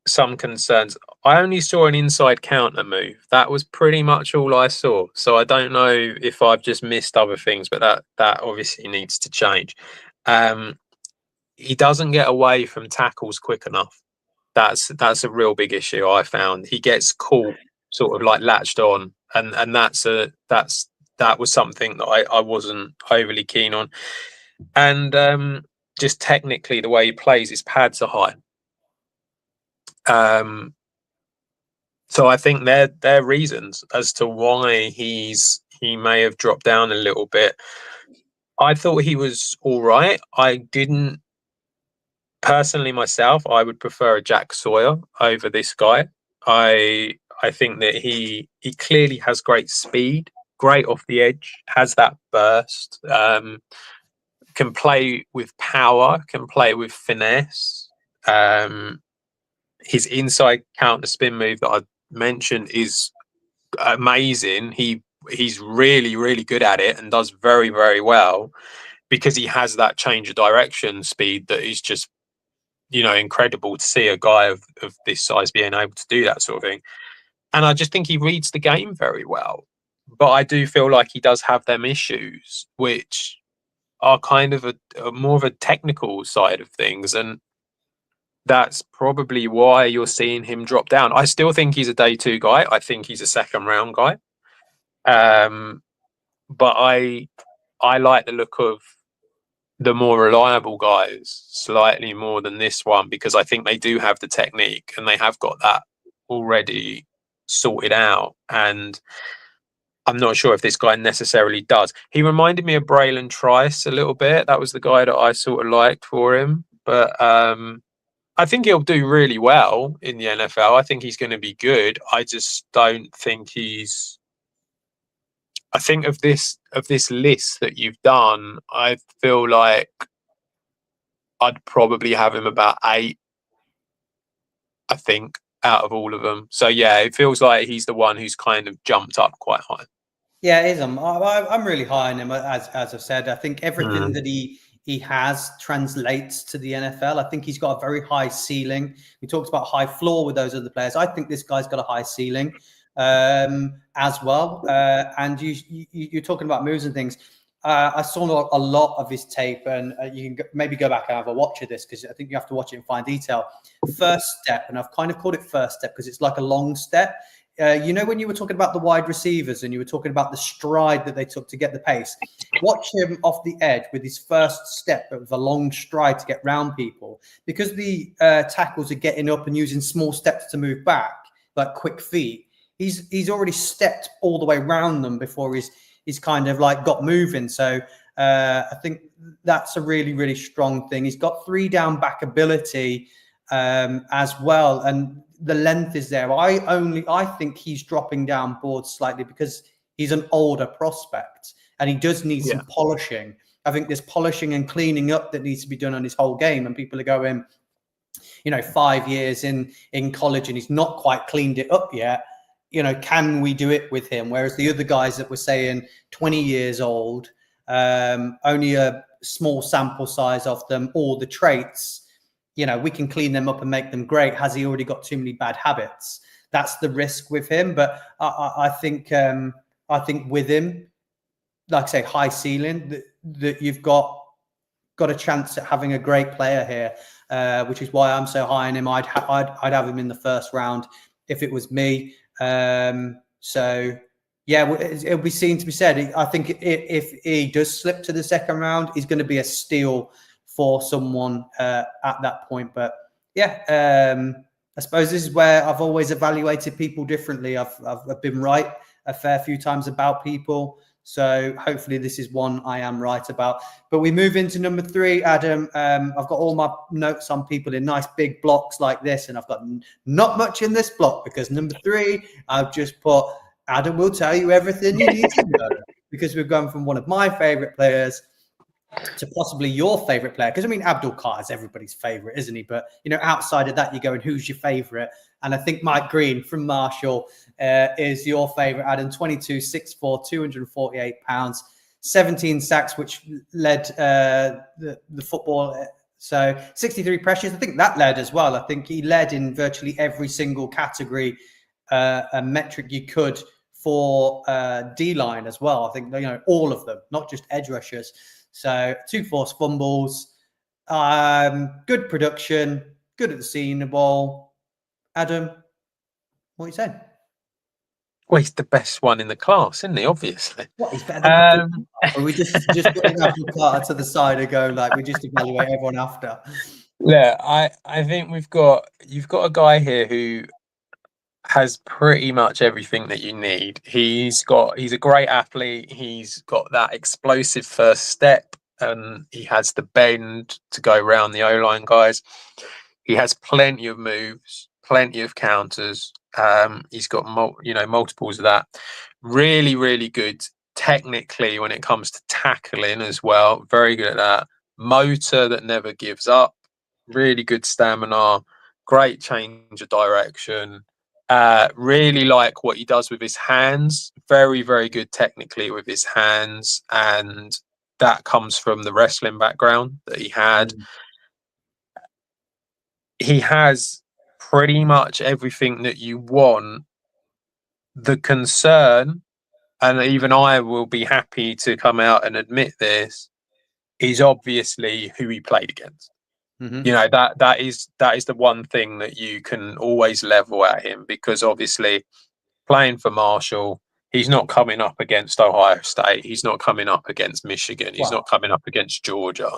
concerns. I only saw an inside counter move. That was pretty much all I saw. So I don't know if I've just missed other things, but that obviously needs to change. He doesn't get away from tackles quick enough. That's a real big issue I found. He gets caught sort of like latched on, and that was something that I wasn't overly keen on. And just technically the way he plays, his pads are high. So I think they're reasons as to why he may have dropped down a little bit. I thought he was all right. I didn't personally myself. I would prefer a Jack Sawyer over this guy. I think that he clearly has great speed, great off the edge, has that burst, can play with power, can play with finesse. His inside counter spin move that I mentioned is amazing. He's really, really good at it and does very, very well because he has that change of direction speed that is just, incredible to see a guy of this size being able to do that sort of thing. And I just think he reads the game very well. But I do feel like he does have them issues, which are kind of a more of a technical side of things. And that's probably why you're seeing him drop down. I still think he's a day 2 guy. I think he's a second round guy. But I like the look of the more reliable guys slightly more than this one, because I think they do have the technique and they have got that already sorted out. And I'm not sure if this guy necessarily does. He reminded me of Braylon Trice a little bit. That was the guy that I sort of liked for him. but I think he'll do really well in the NFL. I think he's going to be good. I just don't think he's. I think of this list that you've done, I feel like I'd probably have him about 8. I think out of all of them. So yeah, it feels like he's the one who's kind of jumped up quite high. Yeah, it is. I'm really high on him. As I've said, I think everything that he has translates to the NFL. I think he's got a very high ceiling. We talked about high floor with those other players. I think this guy's got a high ceiling as well. And you're talking about moves and things. I saw a lot of his tape, and you can maybe go back and have a watch of this, because I think you have to watch it in fine detail. First step, and I've kind of called it first step because it's like a long step. You know, when you were talking about the wide receivers and you were talking about the stride that they took to get the pace, watch him off the edge with his first step of a long stride to get round people, because the tackles are getting up and using small steps to move back, like quick feet. He's already stepped all the way around them before he's kind of like got moving. So I think that's a really, really strong thing. He's got 3 down back ability as well, and the length is there. I think he's dropping down boards slightly because he's an older prospect and he does need some polishing. I think there's polishing and cleaning up that needs to be done on his whole game, and people are going, 5 years in college and he's not quite cleaned it up yet. Can we do it with him? Whereas the other guys that were saying 20 years old, only a small sample size of them, all the traits, we can clean them up and make them great. Has he already got too many bad habits? That's the risk with him. But I think with him, like I say, high ceiling, that you've got a chance at having a great player here, which is why I'm so high on him. I'd have him in the first round if it was me. So yeah, it'll be seen to be said. I think if he does slip to the second round, he's going to be a steal for someone at that point. But yeah, I suppose this is where I've always evaluated people differently. I've been right a fair few times about people, so hopefully this is one I am right about. But we move into number 3, Adam. I've got all my notes on people in nice big blocks like this, and I've got not much in this block because number 3, I've just put Adam will tell you everything you need to know, because we've gone from one of my favorite players to possibly your favorite player. Because Abdul Carr is everybody's favorite, isn't he? But outside of that, you're going, who's your favorite? And I think Mike Green from Marshall is your favorite. Adam, 22, 6'4", 248 pounds, 17 sacks, which led the football. So 63 pressures. I think that led as well. I think he led in virtually every single category, a metric you could for D-line as well. I think all of them, not just edge rushers. So 2 forced fumbles, good production, good at the Senior Bowl. Adam, what are you saying? Well, he's the best one in the class, isn't he? Obviously. What, he's better than Or we just putting Abdul Carter to the side and go we just evaluate everyone after? Yeah, I think you've got a guy here who has pretty much everything that you need. He's a great athlete. He's got that explosive first step, and he has the bend to go around the O-line guys. He has plenty of moves, plenty of counters. He's got multiples of that. Really, really good technically when it comes to tackling as well. Very good at that. Motor that never gives up. Really good stamina. Great change of direction. Really like what he does with his hands. Very, very good technically with his hands, and that comes from the wrestling background that he had. He has pretty much everything that you want. The concern, and even I will be happy to come out and admit this, is obviously who he played against. That is the one thing that you can always level at him, because obviously playing for Marshall, he's not coming up against Ohio State, he's not coming up against Michigan, he's not coming up against Georgia.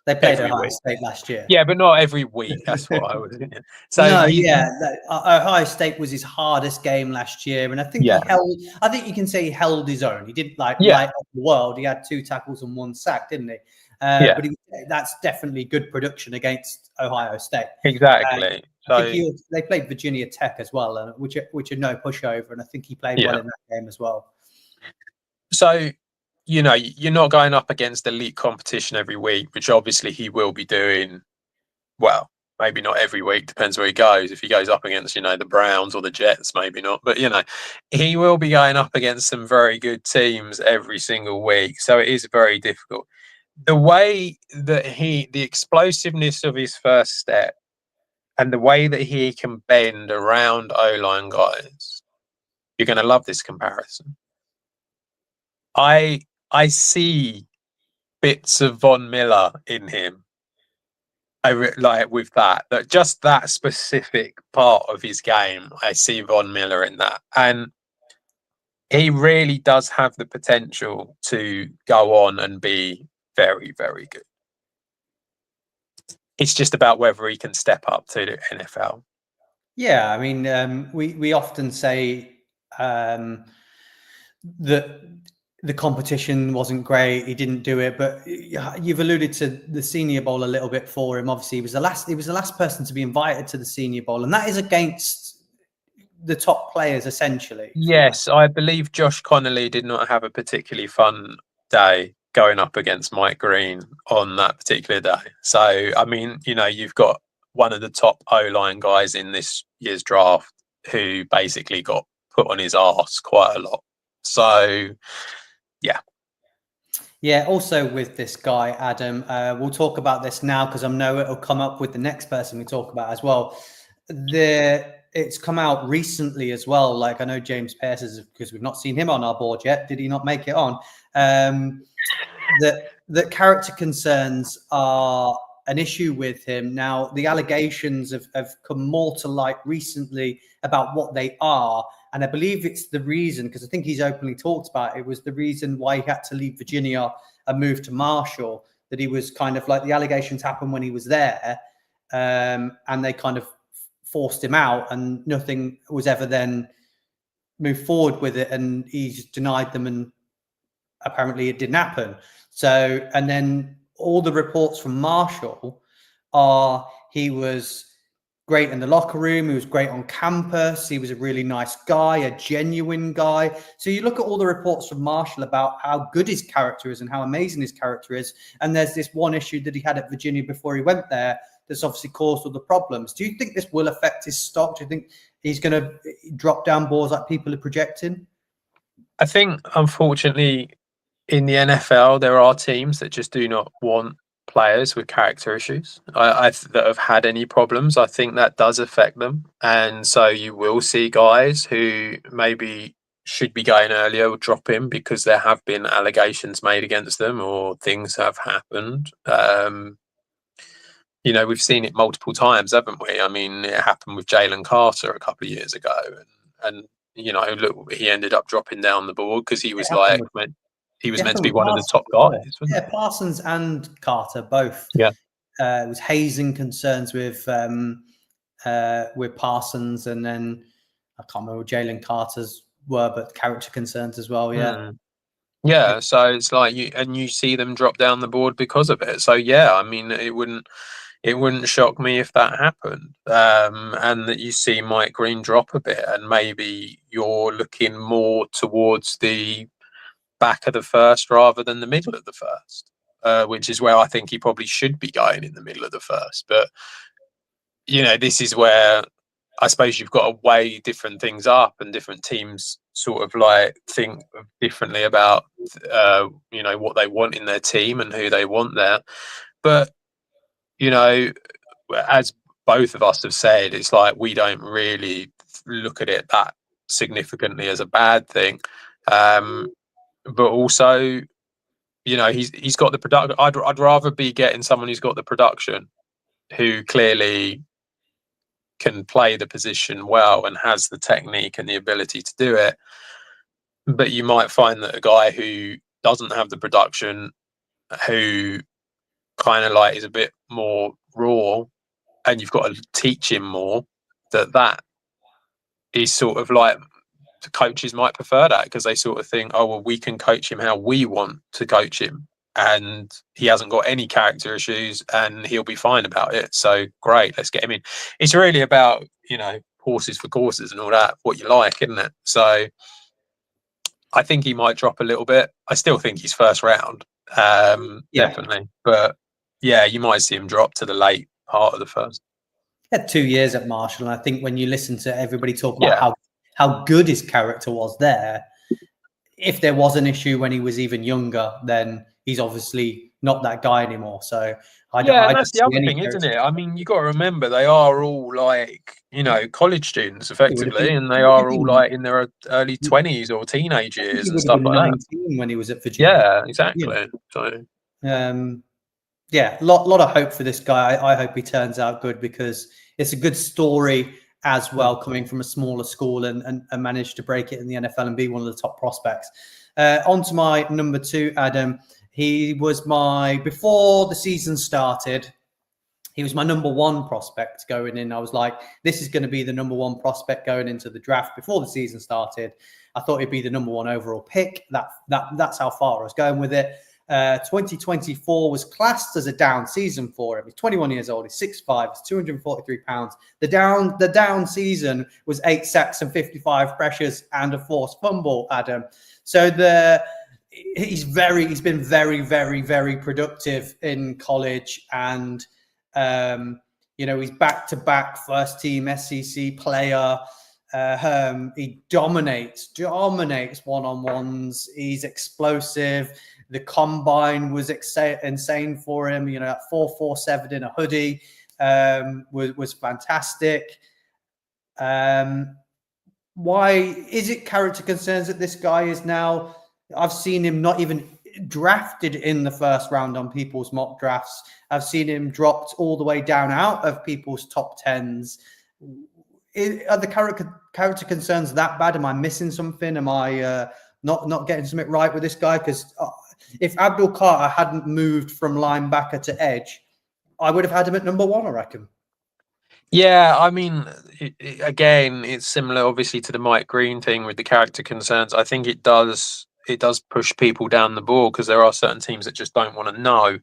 They played Ohio State last year. Yeah, but not every week. That's what I was thinking. So Ohio State was his hardest game last year, and I think I think you can say he held his own. He didn't light up the world. He had 2 tackles and 1 sack, didn't he? But that's definitely good production against Ohio State. Exactly. I think they played Virginia Tech as well, and which are no pushover, and I think he played well in that game as well. So, you're not going up against elite competition every week, which obviously he will be doing. Well, maybe not every week, depends where he goes. If he goes up against, the Browns or the Jets, maybe not. But, he will be going up against some very good teams every single week. So it is very difficult. The way that the explosiveness of his first step and the way that he can bend around O-line guys, you're going to love this comparison. I see bits of Von Miller in him. Like with that just that specific part of his game, I see Von Miller in that. And he really does have the potential to go on and be very, very good. It's just about whether he can step up to the NFL. Yeah, I mean, we often say that the competition wasn't great. He didn't do it, but you've alluded to the Senior Bowl a little bit for him. Obviously, he was the last person to be invited to the Senior Bowl, and that is against the top players, essentially. Yes, I believe Josh Connolly did not have a particularly fun day going up against Mike Green on that particular day. So, I mean, you've got one of the top O-line guys in this year's draft who basically got put on his arse quite a lot. So, yeah. Yeah, also with this guy, Adam, we'll talk about this now because I know it'll come up with the next person we talk about as well. It's come out recently as well. Like, I know James Pearce is, because we've not seen him on our board yet. Did he not make it on? That character concerns are an issue with him. Now, the allegations have come more to light recently about what they are. And I believe it's the reason, because I think he's openly talked about it, was the reason why he had to leave Virginia and move to Marshall, that he was kind of like, the allegations happened when he was there, and they kind of forced him out, and nothing was ever then moved forward with it, and he's denied them, and apparently it didn't happen. So, and then all the reports from Marshall are he was great in the locker room, he was great on campus, he was a really nice guy, a genuine guy. So you look at all the reports from Marshall about how good his character is and how amazing his character is, and there's this one issue that he had at Virginia before he went there that's obviously caused all the problems. Do you think this will affect his stock? Do you think he's going to drop down boards like people are projecting? I think, unfortunately, in the NFL, there are teams that just do not want players with character issues that have had any problems. I think that does affect them. And so you will see guys who maybe should be going earlier will drop in because there have been allegations made against them or things have happened. We've seen it multiple times, haven't we? I mean, it happened with Jalen Carter a couple of years ago. And look, he ended up dropping down the board because he was meant to be one of the top guys. Yeah, Parsons and Carter both. Yeah, it was hazing concerns with Parsons, and then I can't remember what Jalen Carter's were, but character concerns as well. Yeah, yeah. So it's like you see them drop down the board because of it. So yeah, I mean, it wouldn't shock me if that happened, and that you see Mike Green drop a bit, and maybe you're looking more towards the back of the first rather than the middle of the first, which is where I think he probably should be going, in the middle of the first. But this is where I suppose you've got to weigh different things up, and different teams sort of like think differently about what they want in their team and who they want there. But as both of us have said, it's like we don't really look at it that significantly as a bad thing. But also, he's got the production. I'd rather be getting someone who's got the production, who clearly can play the position well and has the technique and the ability to do it. But you might find that a guy who doesn't have the production, who kind of like is a bit more raw, and you've got to teach him more, that is sort of like, the coaches might prefer that because they sort of think, oh, well, we can coach him how we want to coach him, and he hasn't got any character issues, and he'll be fine about it. So great, let's get him in. It's really about, horses for courses and all that, what you like, isn't it? So I think he might drop a little bit. I still think he's first round, definitely. But yeah, you might see him drop to the late part of the first. He had 2 years at Marshall, and I think when you listen to everybody talk about how good his character was there, if there was an issue when he was even younger, then he's obviously not that guy anymore. So that's the other thing, isn't it? I mean, you got to remember they are all like, college students effectively, and they are all like in their early 20s or teenage years and stuff like 19 that. When he was at Virginia. Yeah, exactly. So, lot of hope for this guy. I hope he turns out good, because it's a good story as well, coming from a smaller school and managed to break it in the NFL and be one of the top prospects. On to my number 2, Adam. He was before the season started, he was my number 1 prospect going in. I was like, this is going to be the number 1 prospect going into the draft before the season started. I thought he'd be the number 1 overall pick. That's how far I was going with it. 2024 was classed as a down season for him. He's 21 years old. He's 6'5", he's 243 pounds. The down season was 8 sacks and 55 pressures and a forced fumble, Adam. So he's been very, very, very productive in college, and he's back-to-back first team SEC player. He dominates one-on-ones. He's explosive. The combine was insane for him. 4.47 in a hoodie was fantastic. Why is it character concerns that this guy is now? I've seen him not even drafted in the first round on people's mock drafts. I've seen him dropped all the way down out of people's top 10s. Are the character concerns that bad? Am I missing something? Am I not getting something right with this guy? Because if Abdul Carter hadn't moved from linebacker to edge, I would have had him at number 1, I reckon. Yeah, I mean, again, it's similar, obviously, to the Mike Green thing with the character concerns. I think it does push people down the board, because there are certain teams that just don't want to know.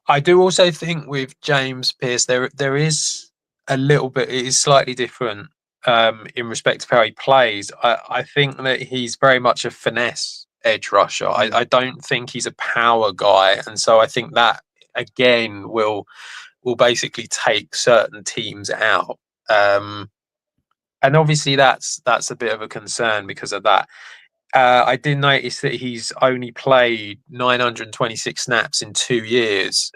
I do also think with James Pearce, there is a little bit, it is slightly different in respect to how he plays. I think that he's very much a finesse edge rusher. I don't think he's a power guy, and so I think that again will basically take certain teams out, and obviously that's a bit of a concern because of that. I did notice that he's only played 926 snaps in 2 years.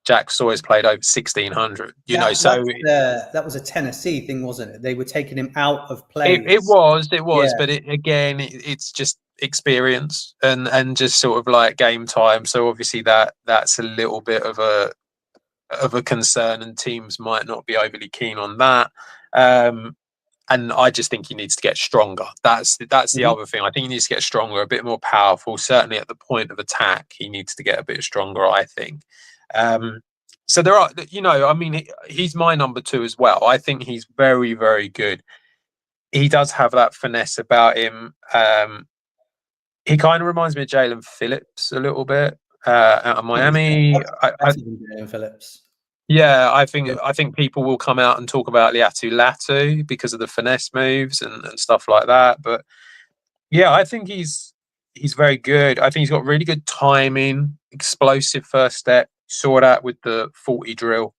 Jack Sawyer's played over 1,600. That was a Tennessee thing, wasn't it? They were taking him out of play. It was, but it's just experience and just sort of like game time. So obviously that's a little bit of a concern, and teams might not be overly keen on that. And I just think he needs to get stronger. That's the other thing. I think he needs to get stronger, a bit more powerful. Certainly at the point of attack, he needs to get a bit stronger, I think. So there are, he's my number 2 as well. I think he's very, very good. He does have that finesse about him. He kind of reminds me of Jalen Phillips a little bit out of Miami. Jalen Phillips. Yeah, I think people will come out and talk about Liatu Latu because of the finesse moves and stuff like that. But yeah, I think he's very good. I think he's got really good timing, explosive first step. Saw that with the 40 drill.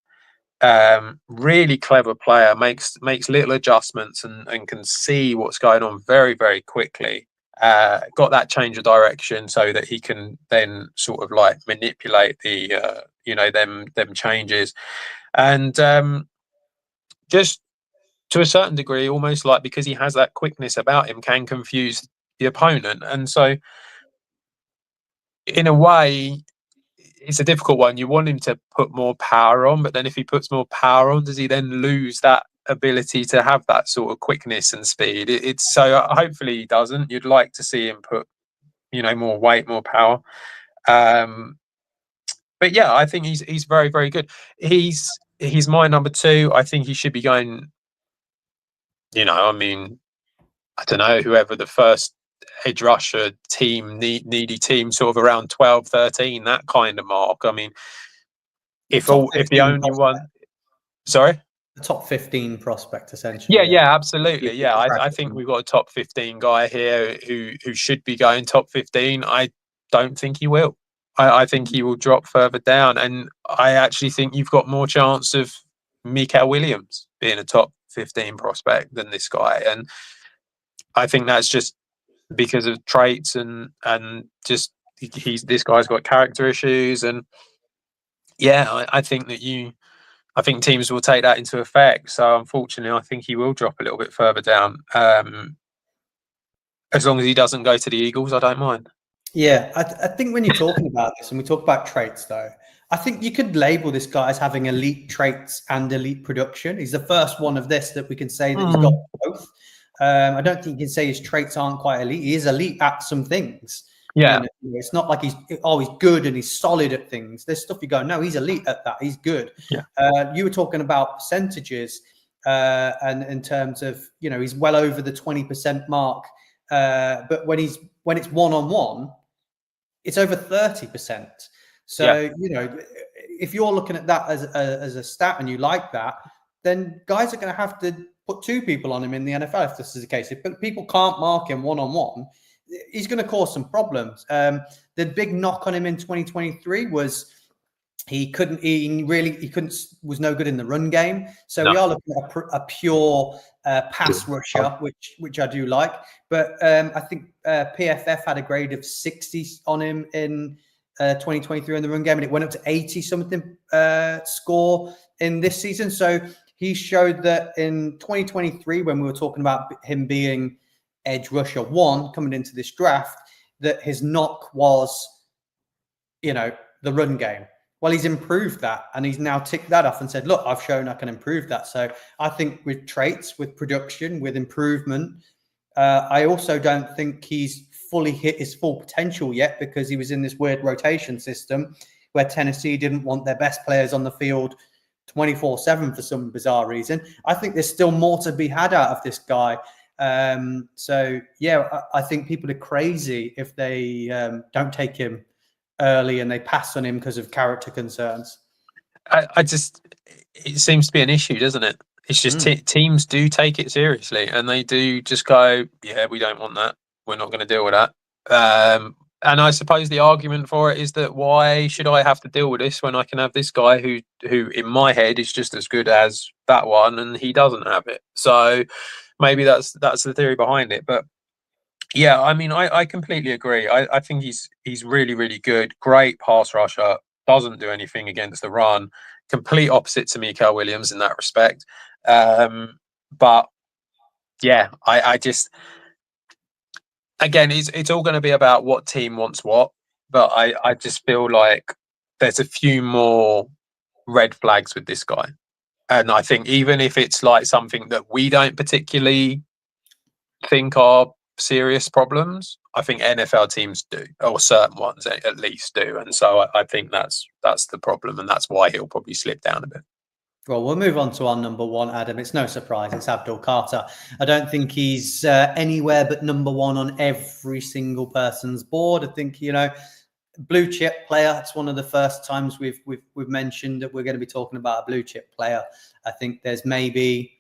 Really clever player, makes little adjustments and can see what's going on very, very quickly. Got that change of direction so that he can then sort of like manipulate the them changes, and just to a certain degree, almost like because he has that quickness about him, can confuse the opponent. And so in a way, it's a difficult one. You want him to put more power on, but then if he puts more power on, does he then lose that ability to have that sort of quickness and speed? It's so hopefully he doesn't. You'd like to see him put more weight, more power. But yeah, I think he's very, very good. He's my number 2. I think he should be going, I don't know, whoever the first edge rusher team, needy team, sort of around 12, 13, that kind of mark. I mean, if the only one, sorry, the top 15 prospect essentially. Yeah, absolutely. Yeah, I think we've got a top 15 guy here who should be going top 15. I don't think he will. I think he will drop further down, and I actually think you've got more chance of Mikael Williams being a top 15 prospect than this guy, and I think that's just because of traits and just this guy's got character issues, and yeah, I think that I think teams will take that into effect. So unfortunately, I think he will drop a little bit further down. As long as he doesn't go to the Eagles, I don't mind. Yeah, I think when you're talking about this and we talk about traits, though, I think you could label this guy as having elite traits and elite production. He's the first one of this that we can say that he's got both. I don't think you can say his traits aren't quite elite. He is elite at some things. Yeah. It's not like he's good and he's solid at things. There's stuff you go, no, he's elite at that. He's good. Yeah. You were talking about percentages and in terms of, he's well over the 20% mark. But when it's one-on-one, it's over 30%. So, if you're looking at that as a stat and you like that, then guys are going to have to put two people on him in the NFL if this is the case. If people can't mark him one-on-one, he's going to cause some problems. The big knock on him in 2023 was he was no good in the run game. So we are looking at a pure pass rusher, which I do like. But I think PFF had a grade of 60 on him in 2023 in the run game, and it went up to 80 something score in this season. So he showed that in 2023, when we were talking about him being edge rusher 1 coming into this draft, that his knock was, the run game. Well, he's improved that, and he's now ticked that off and said, look, I've shown I can improve that. So I think with traits, with production, with improvement, I also don't think he's fully hit his full potential yet, because he was in this weird rotation system where Tennessee didn't want their best players on the field 24/7 for some bizarre reason. I think there's still more to be had out of this guy. So yeah, I think people are crazy if they don't take him early and they pass on him because of character concerns. It seems to be an issue, doesn't it? It's just teams do take it seriously, and they do just go, yeah, we don't want that. We're not going to deal with that. And I suppose the argument for it is that why should I have to deal with this when I can have this guy who in my head is just as good as that one, and he doesn't have it. So maybe that's the theory behind it. But yeah, I mean, I completely agree. I think he's really, really good. Great pass rusher. Doesn't do anything against the run. Complete opposite to Mikael Williams in that respect. But yeah, I just, again, it's all going to be about what team wants what. But I just feel like there's a few more red flags with this guy. And I think even if it's like something that we don't particularly think are serious problems, I think NFL teams do, or certain ones at least do. And so I think that's the problem, and that's why he'll probably slip down a bit. Well, we'll move on to our number one, Adam. It's no surprise. It's Abdul Carter. I don't think he's anywhere but number one on every single person's board. I think, blue chip player. It's one of the first times we've mentioned that we're going to be talking about a blue chip player. I think there's maybe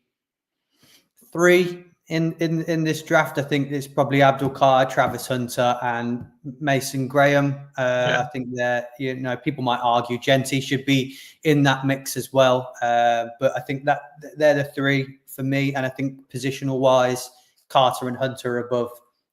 3 in this draft. I think it's probably Abdul Carter, Travis Hunter, and Mason Graham. I think that people might argue Genty should be in that mix as well. But I think that they're the 3 for me. And I think positional wise, Carter and Hunter are above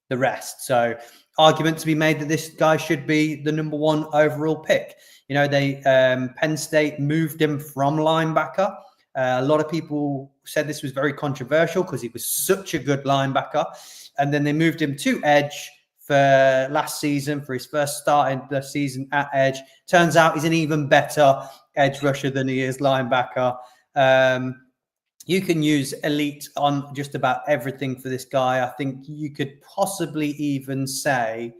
the rest. So argument to be made that this guy should be the number 1 overall pick. Penn State moved him from linebacker. A lot of people said this was very controversial because he was such a good linebacker. And then they moved him to edge for last season, for his first start in the season at edge. Turns out he's an even better edge rusher than he is linebacker. You can use elite on just about everything for this guy. I think you could possibly even say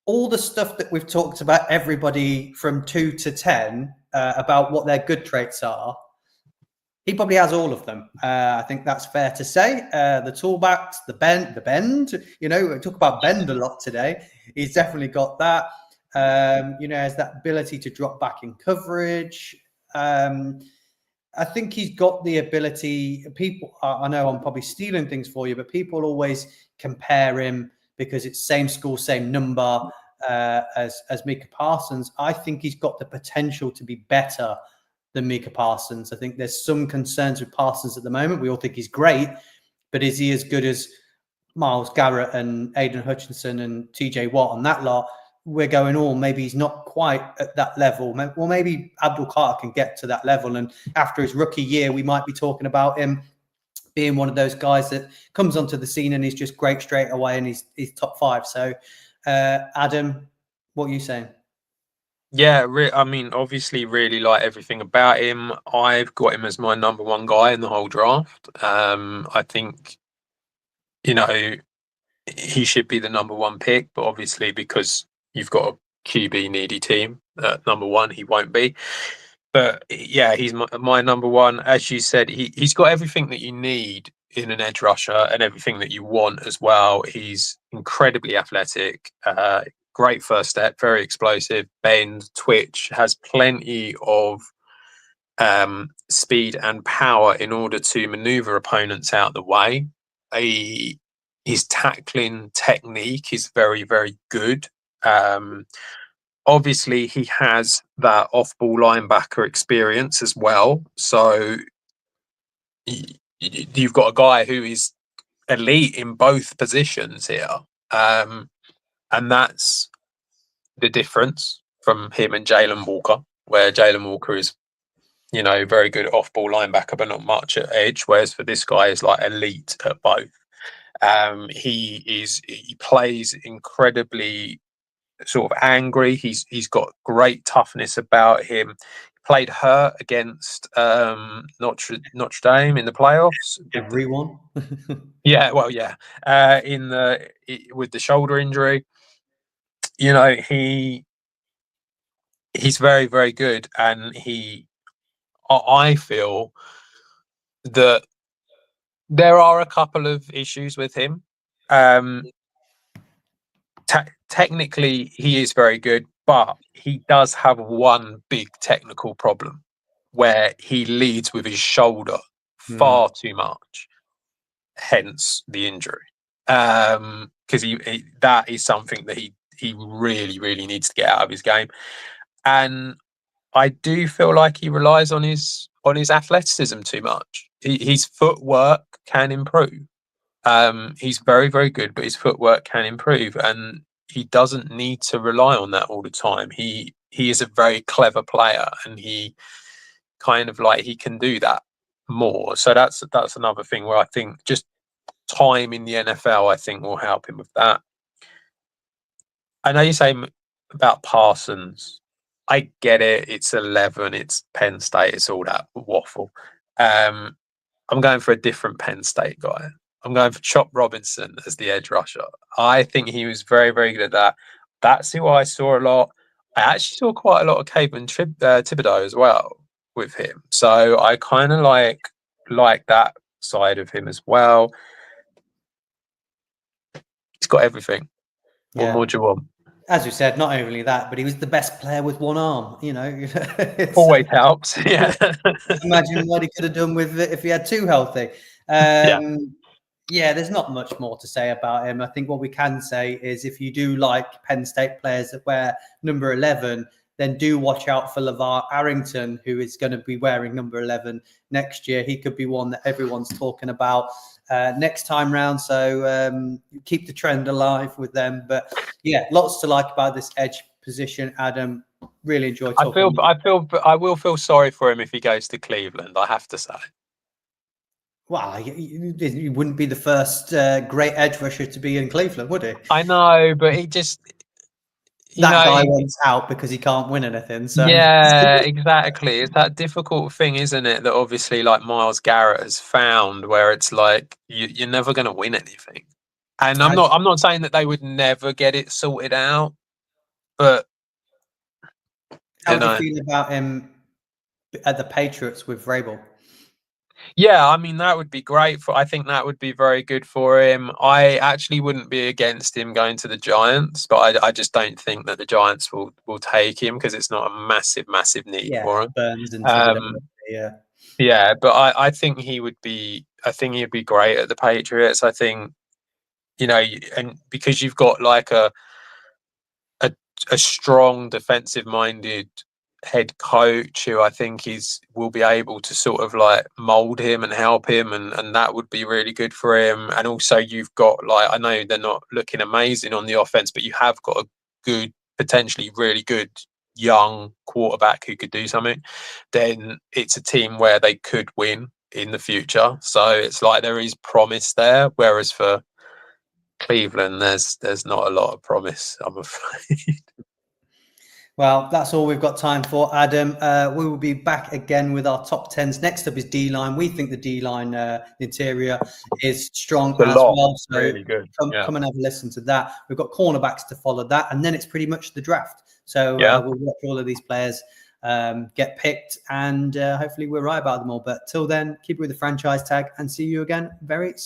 all the stuff that we've talked about, everybody from 2 to 10, about what their good traits are. He probably has all of them. I think that's fair to say. The toolbacks, the bend. We talk about bend a lot today. He's definitely got that. Has that ability to drop back in coverage. I think he's got the ability. People, I know I'm probably stealing things for you, but people always compare him because it's same school, same number as Micah Parsons. I think he's got the potential to be better than Micah Parsons. I think there's some concerns with Parsons at the moment. We all think he's great, but is he as good as Myles Garrett and Aiden Hutchinson and TJ Watt and that lot? We're going, maybe he's not quite at that level. Well, maybe Abdul Carter can get to that level. And after his rookie year, we might be talking about him being one of those guys that comes onto the scene and he's just great straight away and he's top 5. So, Adam, what are you saying? Yeah, I mean, obviously, really like everything about him. I've got him as my number 1 guy in the whole draft. I think, he should be the number 1 pick, but obviously, because you've got a QB needy team at number 1, he won't be. But yeah, he's my number 1. As you said, he's got everything that you need in an edge rusher and everything that you want as well. He's incredibly athletic. Great first step, very explosive, bend, twitch, has plenty of speed and power in order to maneuver opponents out the way. His tackling technique is very, very good. Obviously, he has that off-ball linebacker experience as well. So you've got a guy who is elite in both positions here. And that's the difference from him and Jalen Walker, where Jalen Walker is, very good off-ball linebacker, but not much at edge. Whereas for this guy, is like elite at both. He plays incredibly sort of angry. He's got great toughness about him. Played hurt against Notre Dame in the playoffs. Everyone. Yeah, well, yeah. With the shoulder injury, he's very, very good, and I feel that there are a couple of issues with him. Technically, he is very good, but he does have one big technical problem where he leads with his shoulder far too much, hence the injury. Because that is something that he really, really needs to get out of his game. And I do feel like he relies on his athleticism too much. His footwork can improve. He's very, very good, but his footwork can improve, and he doesn't need to rely on that all the time. He is a very clever player, and he kind of he can do that more. So that's another thing where I think just time in the NFL, I think, will help him with that. I know you say about Parsons. I get it. It's 11. It's Penn State. It's all that waffle. I'm going for a different Penn State guy. I'm going for Chop Robinson as the edge rusher. I think he was very, very good at that. That's who I saw a lot. I actually saw quite a lot of Kayvon Thibodeaux as well with him. So I kind of like that side of him as well. He's got everything. Yeah. What more do you want? As you said, not only that, but he was the best player with one arm. Always helps. Yeah. Imagine what he could have done with it if he had 2 healthy. Yeah, there's not much more to say about him. I think what we can say is if you do like Penn State players that wear number 11, then do watch out for LeVar Arrington, who is going to be wearing number 11 next year. He could be one that everyone's talking about next time round. So keep the trend alive with them. But yeah, lots to like about this edge position. Adam, really enjoyed talking. I will feel sorry for him if he goes to Cleveland, I have to say. Well, he wouldn't be the first great edge rusher to be in Cleveland, would he? I know, but he just... guy wants out because he can't win anything. So yeah, exactly. It's that difficult thing, isn't it? That obviously, Myles Garrett has found, where it's you're never going to win anything. And I'm not saying that they would never get it sorted out, but how do you feel about him at the Patriots with Vrabel? Yeah, I mean that would be great I think that would be very good for him. I actually wouldn't be against him going to the Giants, but I just don't think that the Giants will take him because it's not a massive need Yeah, for him. Burns into Um, yeah. yeah, but I think I think he'd be great at the Patriots. I think, and because you've got like a, a strong defensive minded head coach who I think will be able to sort of like mold him and help him, and that would be really good for him. And also you've got, like, I know they're not looking amazing on the offense, but you have got a good, potentially really good young quarterback who could do something. Then it's a team where they could win in the future. So it's like there is promise there. Whereas for Cleveland, there's not a lot of promise, I'm afraid. Well, that's all we've got time for, Adam. We will be back again with our top 10s. Next up is D-line. We think the D-line interior is strong as well. So really good. come and have a listen to that. We've got cornerbacks to follow that. And then it's pretty much the draft. So we'll watch all of these players get picked, and hopefully we're right about them all. But till then, keep it with the franchise tag, and see you again very soon.